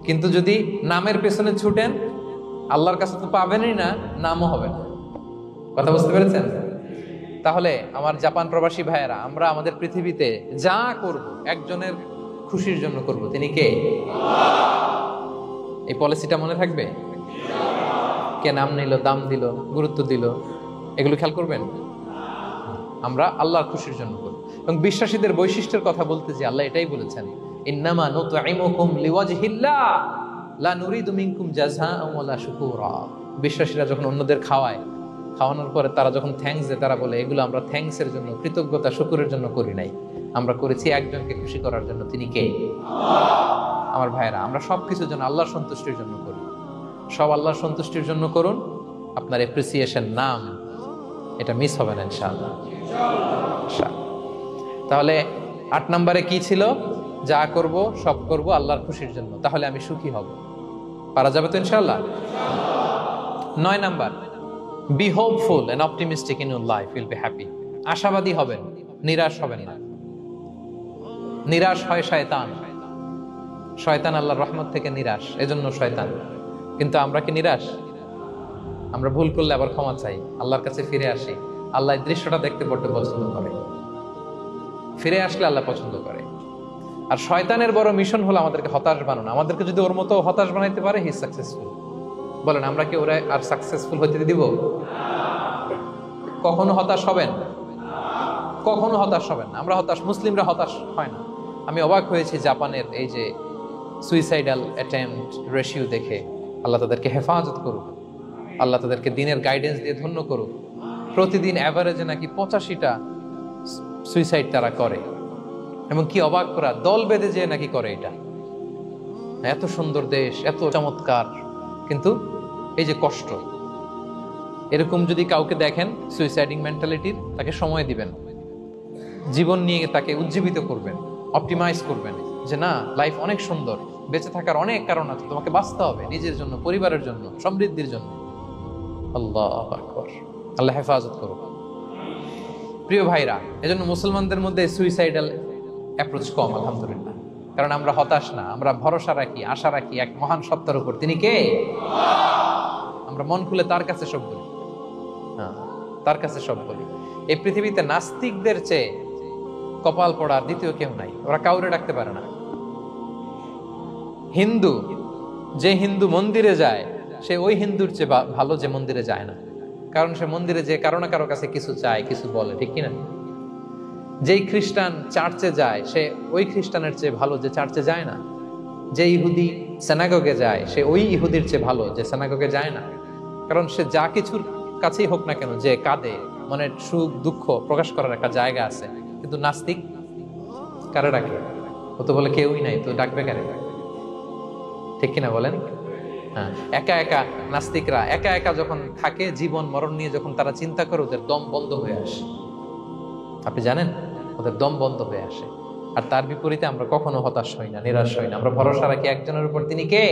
কিন্তু যদি নামের পেছনে ছুটেন, আল্লাহর কাছে তো পাবেনই না, নামও হবে না। কথা বুঝতে পেরেছেন? তাহলে আমার জাপান প্রবাসী ভাইয়েরা, আমরা আমাদের পৃথিবীতে যা করব একজনের খুশির জন্য করব। তিনি কে? এই পলিসিটা মনে থাকবে? কে নাম নিল, দাম দিল, গুরুত্ব দিল, এগুলো খেয়াল করবেন। আমরা আল্লাহর খুশির জন্য করব। এবং বিশ্বাসীদের বৈশিষ্ট্যের কথা বলতে যে আল্লাহ এটাই বলেছেন, ইন্নামা নুতঈমুকুম লিওয়াজহিল্লাহ লা নুরিদু মিনকুম জাযাআন ওয়ালা শুকুরা। বিশ্বাসীরা যখন অন্যদের খাওয়ানোর পরে তারা যখন থ্যাঙ্কস দেয়, তারা বলে এগুলো আমরা থ্যাঙ্কসের জন্য, কৃতজ্ঞতা, শুকরের জন্য করি নাই, আমরা করেছি একজনকে খুশি করার জন্য। তিনি কে? আমার ভাইয়েরা, আমরা সবকিছু যেন আল্লাহর সন্তুষ্টির জন্য করি। সব আল্লাহর সন্তুষ্টির জন্য করুন। আপনার অ্যাপ্রিসিয়েশন, নাম, এটা মিস হবে না ইনশাআল্লাহ। তাহলে 8 নম্বরে কি ছিল? যা করব সব করব আল্লাহর খুশির জন্য, তাহলে আমি সুখী হব। পারা যাবে তো ইনশাআল্লাহ? 9 number, be hopeful and optimistic in your life, will be happy. আশাবাদী হবেন, নিরাশ হবেন না। নিরাশ হয় শয়তান, শয়তান আল্লাহর রহমত থেকে নিরাশ, এজন্য শয়তান। কিন্তু আমরা কি নিরাশ? আমরা ভুল করলে আবার ক্ষমা চাই, আল্লাহর কাছে ফিরে আসি। আল্লাহ এই দৃশ্যটা দেখতে বড্ড পছন্দ করে, ফিরে আসলে আল্লাহ পছন্দ করে। আর শয়তানের বড় মিশন হলো আমাদেরকে হতাশ বানানো। আমাদেরকে যদি ওর মতো হতাশ বানাইতে পারে, হি সাকসেসফুল। বলেন, আমরা কি ওরা আর সাকসেসফুল হতে দিব? কখনো হতাশ হবেন? কখনো হতাশ হবেন না। আমরা হতাশ, মুসলিমরা হতাশ হয় না। আমি অবাক হয়েছি জাপানের এই যে সুইসাইডাল অ্যাটেম্পট রেশিও দেখে। আল্লাহ তাদেরকে হেফাজত করুক, আল্লাহ তাদেরকে দিনের গাইডেন্স দিয়ে ধন্য করুক। প্রতিদিন অ্যাভারেজে নাকি 85টা সুইসাইড তারা করে, এবং কি অবাক করা, দল বেঁধে যেয়ে নাকি করে এটা। এত সুন্দর দেশ, এত চমৎকার, কিন্তু এই যে কষ্ট। এরকম যদি কাউকে দেখেন সুইসাইডিং মেন্টালিটির, তাকে সময় দিবেন, জীবন নিয়ে তাকে উজ্জীবিত করবেন, অপটিমাইজ করবেন যে না, লাইফ অনেক সুন্দর, বেঁচে থাকার অনেক কারণ আছে, তোমাকে বাঁচতে হবে নিজের জন্য, পরিবারের জন্য, সমৃদ্ধির জন্য। আল্লাহু আকবার, আল্লাহ হেফাজত করুক। প্রিয় ভাইরা, এজন্য মুসলমানদের মধ্যে সুইসাইডাল অ্যাপ্রোচ কম, আলহামদুলিল্লাহ। কারণ আমরা হতাশ না, আমরা ভরসা রাখি, আশা রাখি এক মহান সত্তার উপর। তিনি কে? আমরা মন খুলে তার কাছে সব বলি। হ্যাঁ, তার কাছে সব বলি। এই পৃথিবীতে নাস্তিকদের চেয়ে কপাল পড়ার দ্বিতীয় কেউ নাই, ওরা কাউরে ডাকতে পারে না। হিন্দু, যে হিন্দু মন্দিরে যায়, সে ওই হিন্দুর চেয়ে ভালো যে মন্দিরে যায় না। কারণ সে মন্দিরে যে কারো না কারো কাছে কিছু চায়, কিছু বলে, ঠিক কিনা? যেই খ্রিস্টান চার্চে যায়, সে ওই খ্রিস্টানের চেয়ে ভালো যে চার্চে যায় না। যে ইহুদি সিনাগগে যায়, সে ওই ইহুদির চেয়ে ভালো যে সিনাগগে যায় না। কারণ সে যা কিছুর কাছেই হোক না কেন, যে কাঁদে, মনের সুখ দুঃখ প্রকাশ করার একটা জায়গা আছে। কিন্তু নাস্তিক কারে ডাকে? ও তো বলে কেউই নাই, তো ডাকবে কারে? ঠিক কিনা বলেন? হ্যাঁ, একা একা নাস্তিকরা একা একা যখন থাকে, জীবন মরণ নিয়ে যখন তারা চিন্তা করে, ওদের দম বন্ধ হয়ে আসে। আপনি জানেন, ওদের দম বন্ধ হয়ে আসে। আর তার বিপরীতে আমরা কখনো হতাশ হই না, নিরাশ হই না। আমরা ভরসা রাখি একজনের উপর, তিনি কে?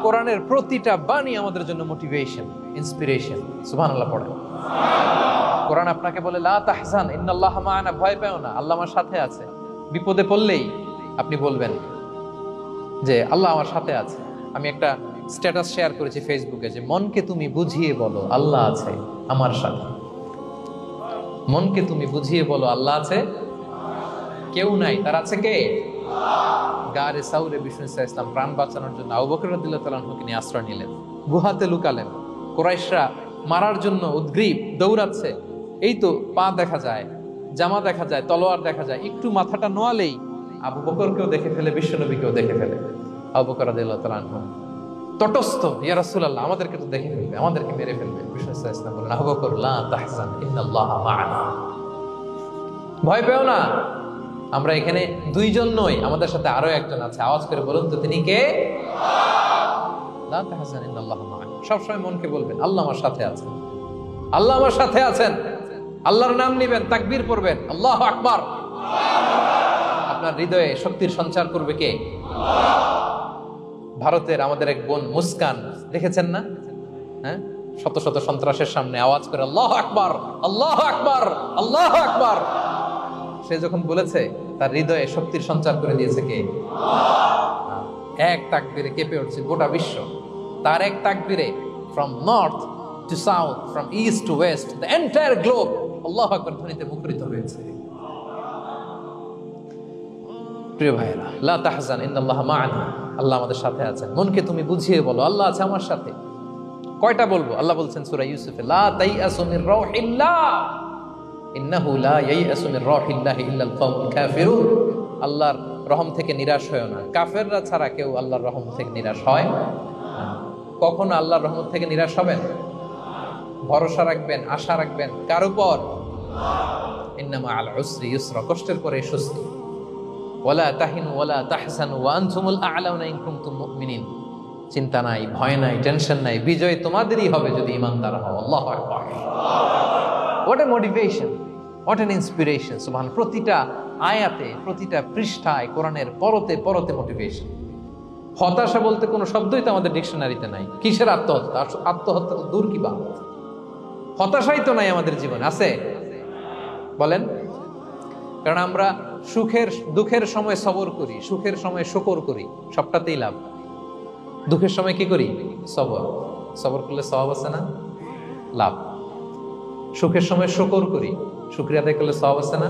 কোরআনের প্রতিটা বাণী আমাদের জন্য মোটিভেশন, ইন্সপিরেশন। সুবহানাল্লাহ পড়েন। কোরআন আপনাকে বলে লা তাহজান ইন্নাল্লাহা মা'ানা, ভয় পেও না, আল্লাহ আমার সাথে আছে। বিপদে পড়লেই আপনি বলবেন যে আল্লাহ আমার সাথে আছে। আমি একটা স্ট্যাটাস শেয়ার করেছি ফেসবুকে যে মনকে তুমি বুঝিয়ে বলো আল্লাহ আছে আমার সাথে। মনকে তুমি বুঝিয়ে বলো আল্লাহ আছে, কেউ নাই, তার আছে কে? গারে সাউরে বিষ্ণু ইসলাম প্রাণ বাঁচানোর জন্য আবু বকর রাদিয়াল্লাহু তাআলা আনহুকে নিয়ে আশ্রয় নিলেন, গুহাতে লুকালেন। কুরাইশরা মারার জন্য উদ্গ্রীব, দৌড়াচ্ছে। এই তো পা দেখা যায়, জামা দেখা যায়, তলোয়ার দেখা যায়। একটু মাথাটা নোয়ালেই আবু বকরকেও দেখে ফেলে, বিশ্বনবীকেও দেখে ফেলে। আবু বকর রাদিয়াল্লাহু তাআলা আনহু তটস্থ, ইয়া রাসূলুল্লাহ, আমাদেরকে তো দেখে ফেলবে, আমাদেরকে মেরে ফেলবে। বিষ্ণু ইসলাম বলেন, আবু বকর লা তাহজান ইন্নাল্লাহা মা'ানা, ভয় পেও না, আমরা এখানে দুইজন নই, আমাদের সাথে আরো একজন আছে। আওয়াজ করে বলুন তো, তিনি কে? লা তাহজান ইন্নাল্লাহা মা'ানা। সবসময় মনকে বলবেন আল্লাহ আমার সাথে আছেন, আল্লাহ আমার সাথে আছেন। আল্লাহর নাম নিবেন, তাকবীর পড়বেন, আল্লাহু আকবার। আপনার হৃদয়ে শক্তির সঞ্চার করবে কে? ভারতের আমাদের এক বোন মুস্কান, দেখেছেন না? হ্যাঁ, শত শত সন্ত্রাসের সামনে আওয়াজ করে আল্লাহু আকবার, আল্লাহু আকবার, আল্লাহু আকবার। সে যখন বলেছে, তার হৃদয়ে শক্তির সঞ্চার করে দিয়েছে কে? এক তাকবীরে কেঁপে উঠছে গোটা বিশ্ব। তার এক তাকবীরে from north to south, from east to west, the entire globe আল্লাহু আকবার ধ্বনিতে মুখরিত হয়েছে। প্রিয় ভাইরা, লা তাহজান ইন্নাল্লাহা মা'ানা, আল্লাহ আমাদের সাথে আছেন। মনকে তুমি বুঝিয়ে বলো আল্লাহ আছে আমার সাথে। কয়টা বলবো? আল্লাহ বলছেন সূরা ইউসুফে, লা তাইয়াসু মির রাউহিল্লাহ ইন্নাহু লা ইয়াইয়াসু মির রাউহিল্লাহি ইল্লাল কওমুল কাফিরুন। আল্লাহর রহম থেকে নিরাশ হয়ো না, কাফেররা ছাড়া কেউ আল্লাহর রহম থেকে নিরাশ হয় না। কখনো আল্লাহর রহমত থেকে নিরাশ হবেন? ভরসা রাখবেন, আশা রাখবেন কার উপর? ইন্নামা আল উসরি ইউসরা, কষ্টের পরে স্বস্তি। ওয়ালা তাহিনু ওয়ালা তাহজানু ওয়া আনতুমুল আ'লাউনা ইন কুনতুম মুমিনিন। চিন্তা নাই, ভয় নাই, টেনশন নাই, বিজয় তোমাদেরই হবে যদি ঈমানদার হও। আল্লাহু আকবার। What a motivation, what an inspiration. সুবহান। প্রতিটা আয়াতে, প্রতিটা পৃষ্ঠায় কোরআনের পরতে পরতে মোটিভেশন। হতাশা বলতে কোনো শব্দই তো আমাদের ডিকশনারিতে নাই। কিসের আত্মহত্যা? আত্মহত্যা তো দূর কি বা, হতাশাই তো নাই আমাদের জীবনে, আছে বলেন? কারণ আমরা দুঃখের সময় সবর করি, সুখের সময় শুকর করি, সবটাতেই লাভ। দুঃখের সময় কি করি? সবর করলে সওয়াব আছে না? লাভ। সুখের সময় শুকর করি, শুকরিয়া আদায় করলে সওয়াব আছে না?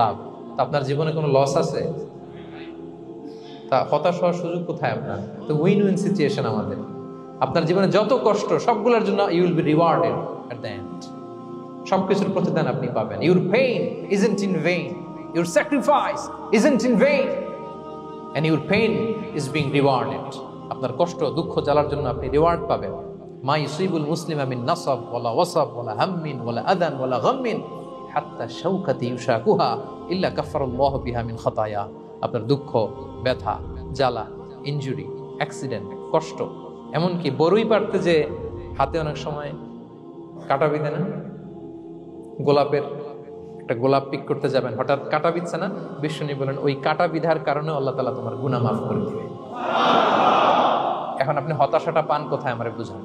লাভ। তা আপনার জীবনে কোনো লস আছে? তা হতাশ হওয়ার সুযোগ কোথায় আপনার? তো উইন উইন সিচুয়েশন আমাদের। আপনার জীবনে যত কষ্ট সবগুলোর জন্য you will be rewarded at the end. সবকিছুর প্রতিদান আপনি পাবেন। Your pain isn't in vain, your sacrifice isn't in vain, and your pain is being rewarded. আপনার কষ্ট দুঃখ জ্বালার জন্য আপনি রিওয়ার্ড পাবেন। মা ইউসিবুল মুসলিমা মিন নাসাব ওয়ালা ওয়াসাব ওয়ালা হাম্মিন ওয়ালা আদান ওয়ালা গাম্মিন হাত্তা শাওকাতি ইউশাকুহা ইল্লা কাফফারাল্লাহু বিহা মিন খাতায়া। আপনার দুঃখ, ব্যথা, জ্বালা, ইনজুরি, অ্যাক্সিডেন্ট, কষ্ট, এমনকি বড়ই পারতে যে হাতে অনেক সময় কাটা বিঁধে না, গোলাপের একটা গোলাপ পিক করতে যাবেন, হঠাৎ কাটা বিঁধছে না, বিষ্ণু বলেন ওই কাটা বিধার কারণে আল্লাহ তাআলা তোমার গুনাহ মাফ করে দিবে। এখন আপনি হতাশাটা পান কোথায় আমারে বুঝান?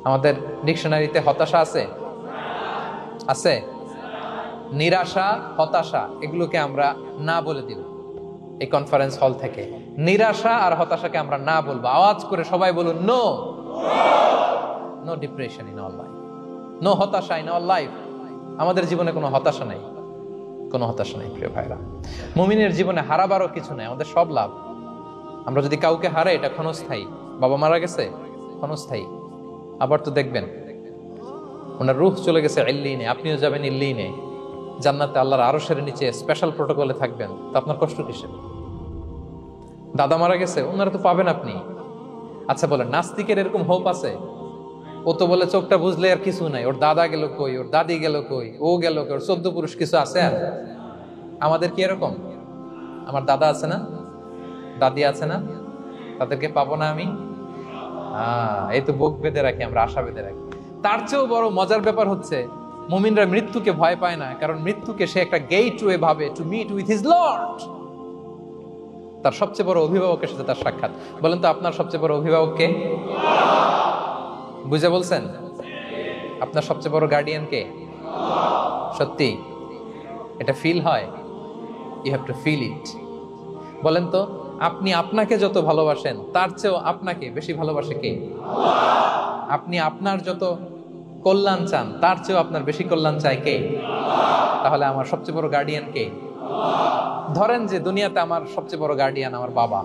আমাদের ডিকশনারিতে হতাশা আছে? আছে? নিরাশা, হতাশা এগুলোকে আমরা না বলে দিব এই কনফারেন্স হল থেকে। নিরাশা আর হতাশাকে আমরা না বলবো। আওয়াজ করে সবাই বলুন, no no depression in our life, no হতাশা ইন আওয়ার লাইফ। আমাদের জীবনে কোনো হতাশা নাই, কোনো হতাশা নাই প্রিয় ভাইরা। মুমিনের জীবনে হারাবারও কিছু নাই, আমাদের সব লাভ। আমরা যদি কাউকে হারাই এটা ক্ষণস্থায়ী। বাবা মারা গেছে, ক্ষণস্থায়ী। আবার তো দেখবেন ওনার রূহ চলে গেছে ইল্লিনে, আপনিও যাবেন ইল্লিনে, জান্নাতে আল্লাহর আরশের নিচে স্পেশাল প্রোটোকলে থাকবেন। তো আপনার কষ্ট কিসের? দাদা মারা গেছে, ওনারা তো পাবেন আপনি। আচ্ছা বলেন, নাস্তিকের এরকম হোপ আছে? ও তো বলে চোখটা বুঝলে আর কিছু নাই, ওর দাদা গেল কই, ওর দাদি গেল কই, ও গেল কই, ওর 14 পুরুষ কিছু আছে আর? আমাদের কি এরকম? আমার দাদা আছে না, দাদি আছে না, তাদেরকে পাবো না আমি? এই তো বুক বেঁধে রাখি আমরা, আশা বেঁধে রাখি। তার চেয়েও বড় মজার ব্যাপার হচ্ছে মুমিনরা মৃত্যুকে ভয় পায় না, কারণ মৃত্যুকে সে একটা গেটওয়ে ভাবে to meet with his lord. তার সবচেয়ে বড় অভিভাবকের সাথে তার সাক্ষাৎ। বলেন তো আপনার সবচেয়ে বড় অভিভাবক কে? বুঝে বলছেন? আপনার সবচেয়ে বড় গার্ডিয়ান কে? সত্যি এটা ফিল হয়? You have to feel it. বলেন তো, আপনি আপনাকে যত ভালোবাসেন তার চেয়েও আপনাকে বেশি ভালোবাসে কে? আপনি আপনার যত কল্যাণ চান তার চেয়েও আপনার বেশি কল্যাণ চায় কে? তাহলে আমার সবচেয়ে বড় গার্ডিয়ান কে? ধরেন যে দুনিয়াতে আমার সবচেয়ে বড় গার্ডিয়ান আমার বাবা,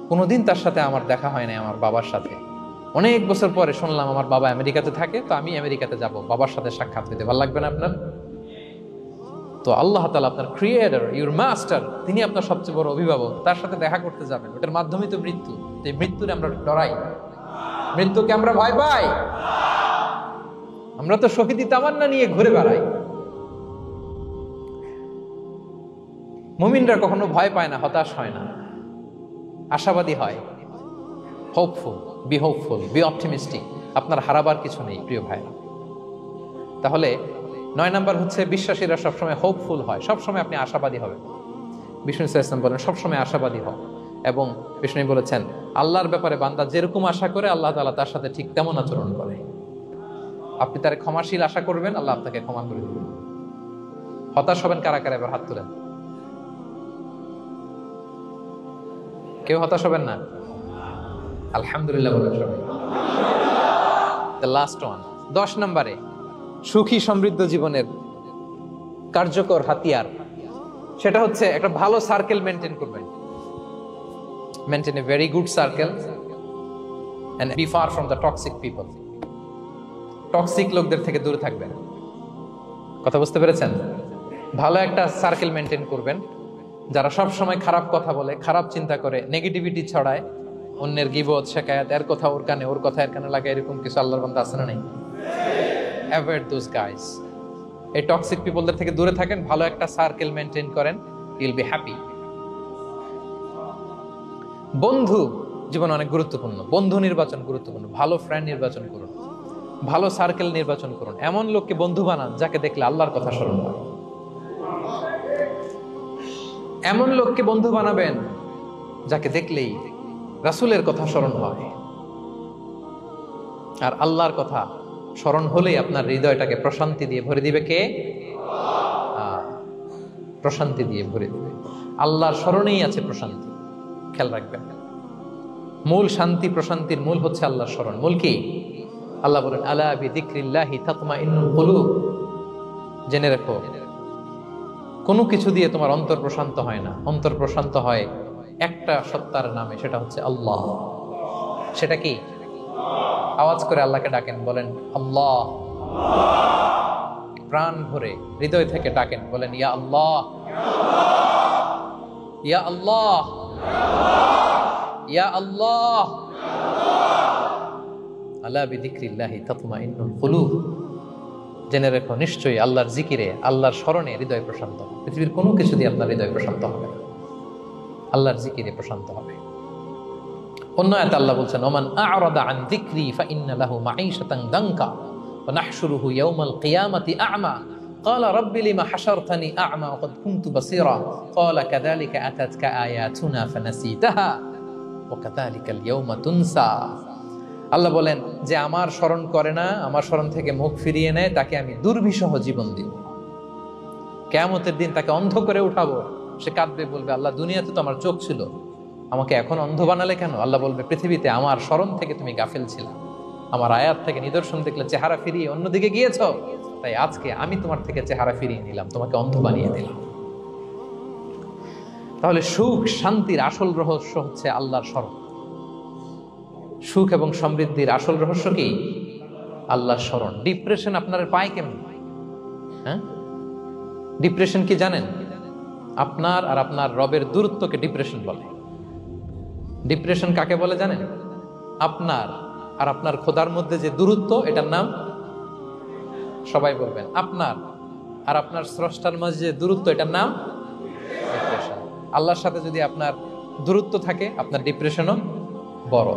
কোনোদিন তার সাথে আমার দেখা হয় নাই আমার বাবার সাথে। অনেক বছর পরে শুনলাম আমার বাবা আমেরিকাতে থাকে, তো আমি আমেরিকাতে যাব বাবার সাথে সাক্ষাৎ পেতে। ভালো লাগবে না আপনার? তো আল্লাহ তাআলা আপনার ক্রিয়েটর, ইউর মাস্টার, তিনি আপনার সবচেয়ে বড় অভিভাবক, তার সাথে দেখা করতে যাবেন। ওটার মাধ্যমে তো মৃত্যু। তো এই মৃত্যুরে আমরা ডরাই, মৃত্যুকে আমরা ভয় পাই। আমরা তো শহীদি তামান্না নিয়ে ঘুরে বেড়াই। মুমিনরা কখনো ভয় পায় না, হতাশ হয় না, আশাবাদী হয়। Hopeful, B hopeful, B optimistic. আপনার হারাবার কিছু নেই প্রিয় ভাইরা। তাহলে 9 নাম্বার হচ্ছে বিশ্বাসীরা সবসময় হোপফুল হয়, সবসময় আপনি আশাবাদী হবেন। বিষ্ণু ইসলাম বলেন সবসময় আশাবাদী হও। এবং বিষ্ণু বলেছেন আল্লাহর ব্যাপারে বান্দা যেরকম আশা করে আল্লাহ তাআলা তার সাথে ঠিক তেমন আচরণ করে। আপনি তার ক্ষমাশীল আশা করবেন, আল্লাহ আপনাকে ক্ষমা করে দিবেন। হতাশ হবেন কারা কারা? এবার হাত তুলেন। কেউ হতাশ হবেন না? আলহামদুলিল্লাহ বলেন সবাই। দ্য লাস্ট ওয়ান, 10 নম্বরে সুখী সমৃদ্ধ জীবনের কার্যকর হাতিয়ার, সেটা হচ্ছে একটা ভালো সার্কেল মেনটেন করবেন। Maintain a very good circle and be far from the toxic people. Toxic লোকদের থেকে দূরে থাকবেন। কথা বুঝতে পেরেছেন? ভালো একটা সার্কেল মেনটেন করবেন, যারা সব সময় খারাপ কথা বলে, খারাপ চিন্তা করে, নেগেটিভিটি ছড়ায়, অন্যের গীবত শিকায়াত, এর কথা ওর কানে, ওর কথা এর কানে লাগে, এরকম কিছু আল্লাহর বান্দা আছে না নাই? Avoid those guys. এই টক্সিক পিপলদের থেকে দূরে থাকেন, ভালো একটা সার্কেল মেনটেন করেন, ইউল বি হ্যাপি। বন্ধু জীবন অনেক গুরুত্বপূর্ণ, বন্ধু নির্বাচন গুরুত্বপূর্ণ। ভালো ফ্রেন্ড নির্বাচন করুন, ভালো সার্কেল নির্বাচন করুন। এমন লোককে বন্ধু বানান যাকে দেখলে আল্লাহর কথা স্মরণ হয়। এমন লোককে বন্ধু বানাবেন যাকে দেখলেই রাসূলের কথা স্মরণ হয়, আর আল্লাহর কথা স্মরণ হলেই আপনার হৃদয়টাকে প্রশান্তি দিয়ে ভরে দিবে কে? প্রশান্তি দিয়ে ভরে দিবে। আল্লাহর স্মরণেই আছে প্রশান্তি, খেয়াল রাখবেন। মূল শান্তি প্রশান্তির মূল হচ্ছে আল্লাহর স্মরণ। মূল কি? আল্লাহ বলেন আলা বিযিকরিল্লাহি তাতমাইন্নুল কুলুব। জেনে রাখো, কোনো কিছু দিয়ে তোমার অন্তর প্রশান্ত হয় না। অন্তর প্রশান্ত হয় একটা সত্তার নামে, সেটা হচ্ছে আল্লাহ। সেটা কি? আওয়াজ করে আল্লাহকে ডাকেন, বলেন আল্লাহ। প্রাণ ভরে হৃদয় থেকে ডাকেন, বলেন ইয়া আল্লাহ, ইয়া আল্লাহ, ইয়া আল্লাহ। আলা বিযিকরিল্লাহি তাতমাইন্নুল কুলুব। জেনে রেখো, নিশ্চয়ই আল্লাহর জিকিরে, আল্লাহর স্মরণে হৃদয় প্রশান্ত হবে। পৃথিবীর কোনো কিছু দিয়ে আপনার হৃদয় প্রশান্ত হবে না, আল্লাহর জিকিরে প্রশান্ত হবে। অন্য আয়াতে আল্লাহ বলছেন ওমান আ'রাদা আন যিকরি ফাইন্না লাহু মাঈশাতান দানকা ওয়া নাহশুরুহু ইয়াওমাল কিয়ামাতি আ'মা ক্বালা রাব্বি লিমা হাশারতানি আ'মা ওয়া ক্বাদ কুনতু বাসীরা ক্বালা কাযালিকা আতাতকা আয়াতুনা ফানাসিতাহা ওয়া কাযালিকাল ইয়াওমা তুনসা। আল্লাহ বলেন, যে আমার স্মরণ করে না, আমার স্মরণ থেকে মুখ ফিরিয়ে নেয়, তাকে আমি দুর্বিষহ জীবন দিব। কিয়ামতের দিন তাকে অন্ধ করে উঠাবো। সে কাঁদবে, বলবে আল্লাহ, দুনিয়াতে তো আমার চোখ ছিল, আমাকে এখন অন্ধ বানালে কেন? আল্লাহ বলবে, পৃথিবীতে আমার স্মরণ থেকে তুমি গাফেল ছিলে, আমার আয়াত থেকে নিদর্শন দেখলে চেহারা ফিরিয়ে অন্যদিকে গিয়েছ, তাই আজকে আমি তোমার থেকে চেহারা ফিরিয়ে নিলাম, তোমাকে অন্ধ বানিয়ে দিলাম। তাহলে সুখ শান্তির আসল রহস্য হচ্ছে আল্লাহর স্মরণ। সুখ এবং সমৃদ্ধির আসল রহস্য কি? আল্লাহর স্মরণ। ডিপ্রেশন আপনার পায় কেমন? হ্যাঁ, ডিপ্রেশন কি জানেন? আপনার আর আপনার রবের দূরত্বকে ডিপ্রেশন বলে। ডিপ্রেশন কাকে বলে জানেন? আপনার আর আপনার খোদার মধ্যে যে দূরত্ব, এটার নাম, সবাই বলবেন, আপনার আর আপনার স্রষ্টার মাঝে যে দূরত্ব, এটার নাম ডিপ্রেশন। আল্লাহর সাথে যদি আপনার দূরত্ব থাকে, আপনার ডিপ্রেশনও বড়।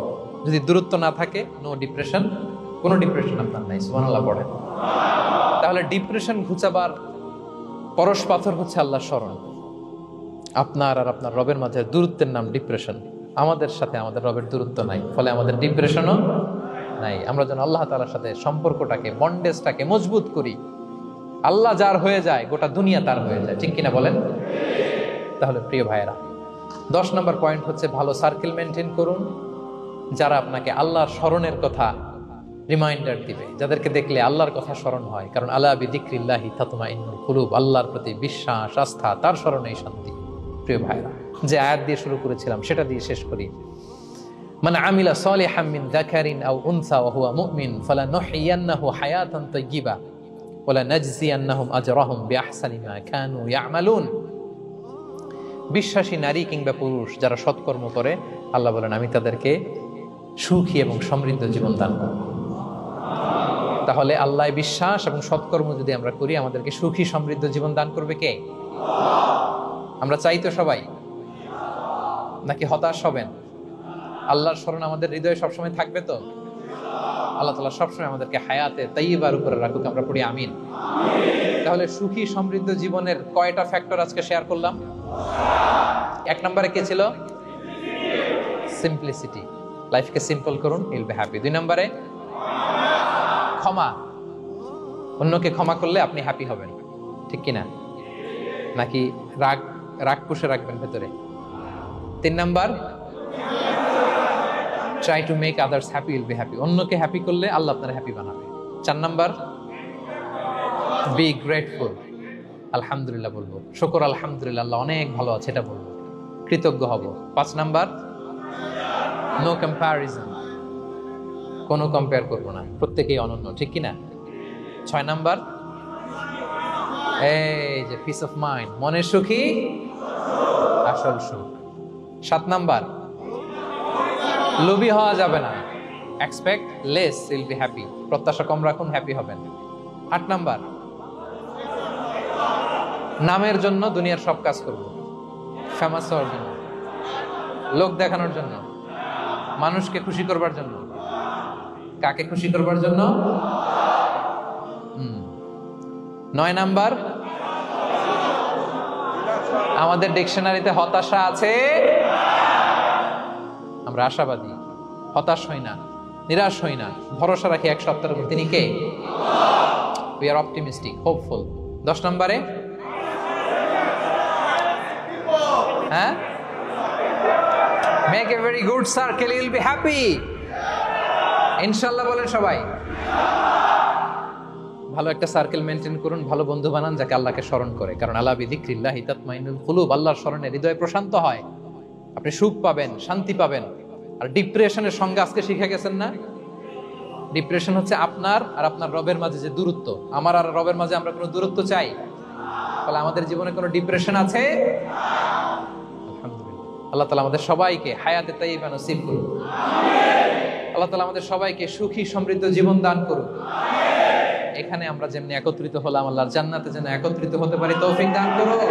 যদি দূরত্ব না থাকে, নো ডিপ্রেশন, কোনো ডিপ্রেশন আপনার নাই। সুবহানাল্লাহ পড়েন। তাহলে ডিপ্রেশন ঘুচাবার পরশ পাথর হচ্ছে আল্লাহর স্মরণ। আপনার আর আপনার রবের মাঝে দূরত্বের নাম ডিপ্রেশন। আমাদের সাথে আমাদের রবের দূরত্ব নাই, ফলে আমাদের ডিপ্রেশনও নাই। আমরা যেন আল্লাহ তাআলার সাথে সম্পর্কটাকে, বন্ডেজটাকে মজবুত করি। আল্লাহ যার হয়ে যায়, গোটা দুনিয়া তার হয়ে যায়। ঠিক কিনা বলেন? তাহলে প্রিয় ভাইয়েরা, 10 নম্বর পয়েন্ট হচ্ছে ভালো সার্কেল মেনটেন করুন, যারা আপনাকে আল্লাহর স্মরণের কথা রিমাইন্ডার দিবে, যাদেরকে দেখলে আল্লাহর কথা স্মরণ হয়। কারণ আলা বিযিকরিল্লাহি তাতমাইন্নুল কুলুব, আল্লাহর প্রতি বিশ্বাস, আস্থা, তার স্মরণেই শান্তি। প্রিয় ভাইরা, যে আয়াত দিয়ে শুরু করেছিলাম সেটা দিয়ে শেষ করি। মান আমিলা সালিহাম মিন যাকারিন আও উনসা ওয়া হুয়া মুমিন ফালানুহইয়ান্নাহু হায়াতান তাইয়্যিবা ওয়া লানাজজিয়ান্নাহুম আজরাহুম বিআহসানি মা কানু ইয়ামালুন। বিশ্বাসী নারী কিংবা পুরুষ যারা সৎকর্ম করে, আল্লাহ বলেন আমি তাদেরকে সুখী এবং সমৃদ্ধ জীবন দান করব। তাহলে আল্লাহ বিশ্বাস এবং সৎকর্ম যদি আমরা করি, আমাদেরকে সুখী সমৃদ্ধ জীবন দান করবে কে? আমরা চাই তো সবাই, নাকি হতাশ হবেন? আল্লাহর স্মরণ আমাদের হৃদয়ে সবসময় থাকবে তো? আল্লাহ তাআলা সবসময় আমাদেরকে হায়াতে তাইয়্যিবার উপরে রাখুক, আমরা পড়ি আমিন। তাহলে সুখী সমৃদ্ধ জীবনের কয়টা ফ্যাক্টর আজকে শেয়ার করলাম? 1 নম্বরে কে ছিল? সিম্পলিসিটি। লাইফকে সিম্পল করুন, ইউল বি হ্যাপি। 2 নম্বরে ক্ষমা। অন্যকে ক্ষমা করলে আপনি হ্যাপি হবেন, ঠিক কিনা? নাকি রাগ পুষে রাখবেন ভেতরে? 3 number, try to make others happy, will be happy. অন্যকে হ্যাপি করলে আল্লাহ আপনার হ্যাপি বানাবে। 4 নাম্বার, বি গ্রেটফুল। আলহামদুলিল্লাহ বলবো, শুকর আলহামদুলিল্লাহ, আল্লাহ অনেক ভালো আছে এটা বলবো, কৃতজ্ঞ হব। 5 নাম্বার, নো কম্প্যারিজন, কোনো কম্পেয়ার করবো না, প্রত্যেকেই অনন্য, ঠিক কিনা? 6 নাম্বার, এই যে পিস অফ মাইন্ড, মনের সুখী আসল সুখ। 7 নাম্বার, লোভী হওয়া যাবে না, expect less, will be happy, প্রত্যাশা কম রাখুন, হ্যাপি হবেন। 8 নাম্বার, নামের জন্য দুনিয়ার সব কাজ করব, ফেমাস হওয়ার জন্য, লোক দেখানোর জন্য, মানুষকে খুশি করবার জন্য। কাকে খুশি করবার জন্য? 9 নাম্বার, আমাদের ডিকশনারিতে হতাশা আছে, আমরা আশাবাদী, হতাশ হই না, নিরাশ হই না, ভরসা রাখি এক সপ্তাহের উপর। তিনি কে? We are optimistic, hopeful. 10 নম্বরে, হ্যাঁ, make a very good circle, you will be happy. ইনশাআল্লাহ বলেন সবাই। ভালো একটা সার্কেল মেনটেন করুন, ভালো বন্ধু বানান যাকে আল্লাহকে স্মরণ করে, কারণ আলা বিযিকরিল্লাহি তাতমাইন্নুল কুলুব, আল্লাহর স্মরণে হৃদয় প্রশান্ত হয়, আপনি সুখ পাবেন, শান্তি পাবেন। আর ডিপ্রেশনের সঙ্গে আজকে শিখে গেছেন না, ডিপ্রেশন হচ্ছে আপনার আর আপনার রবের মাঝে যে দূরত্ব। আমার আর রবের মাঝে আমরা কোনো দূরত্ব চাই? তাহলে আমাদের জীবনে কোনো ডিপ্রেশন আছে? আলহামদুলিল্লাহ। আল্লাহ তাআলা আমাদের সবাইকে হায়াতে তাইয়্যিবা নসিব করুন। আল্লাহ তাআলা আমাদের সবাইকে সুখী সমৃদ্ধ জীবন দান করুন। এখানে আমরা যেমনি একত্রিত হলাম, আল্লাহর জান্নাতে যেন একত্রিত হতে পারি তৌফিক দান করুন।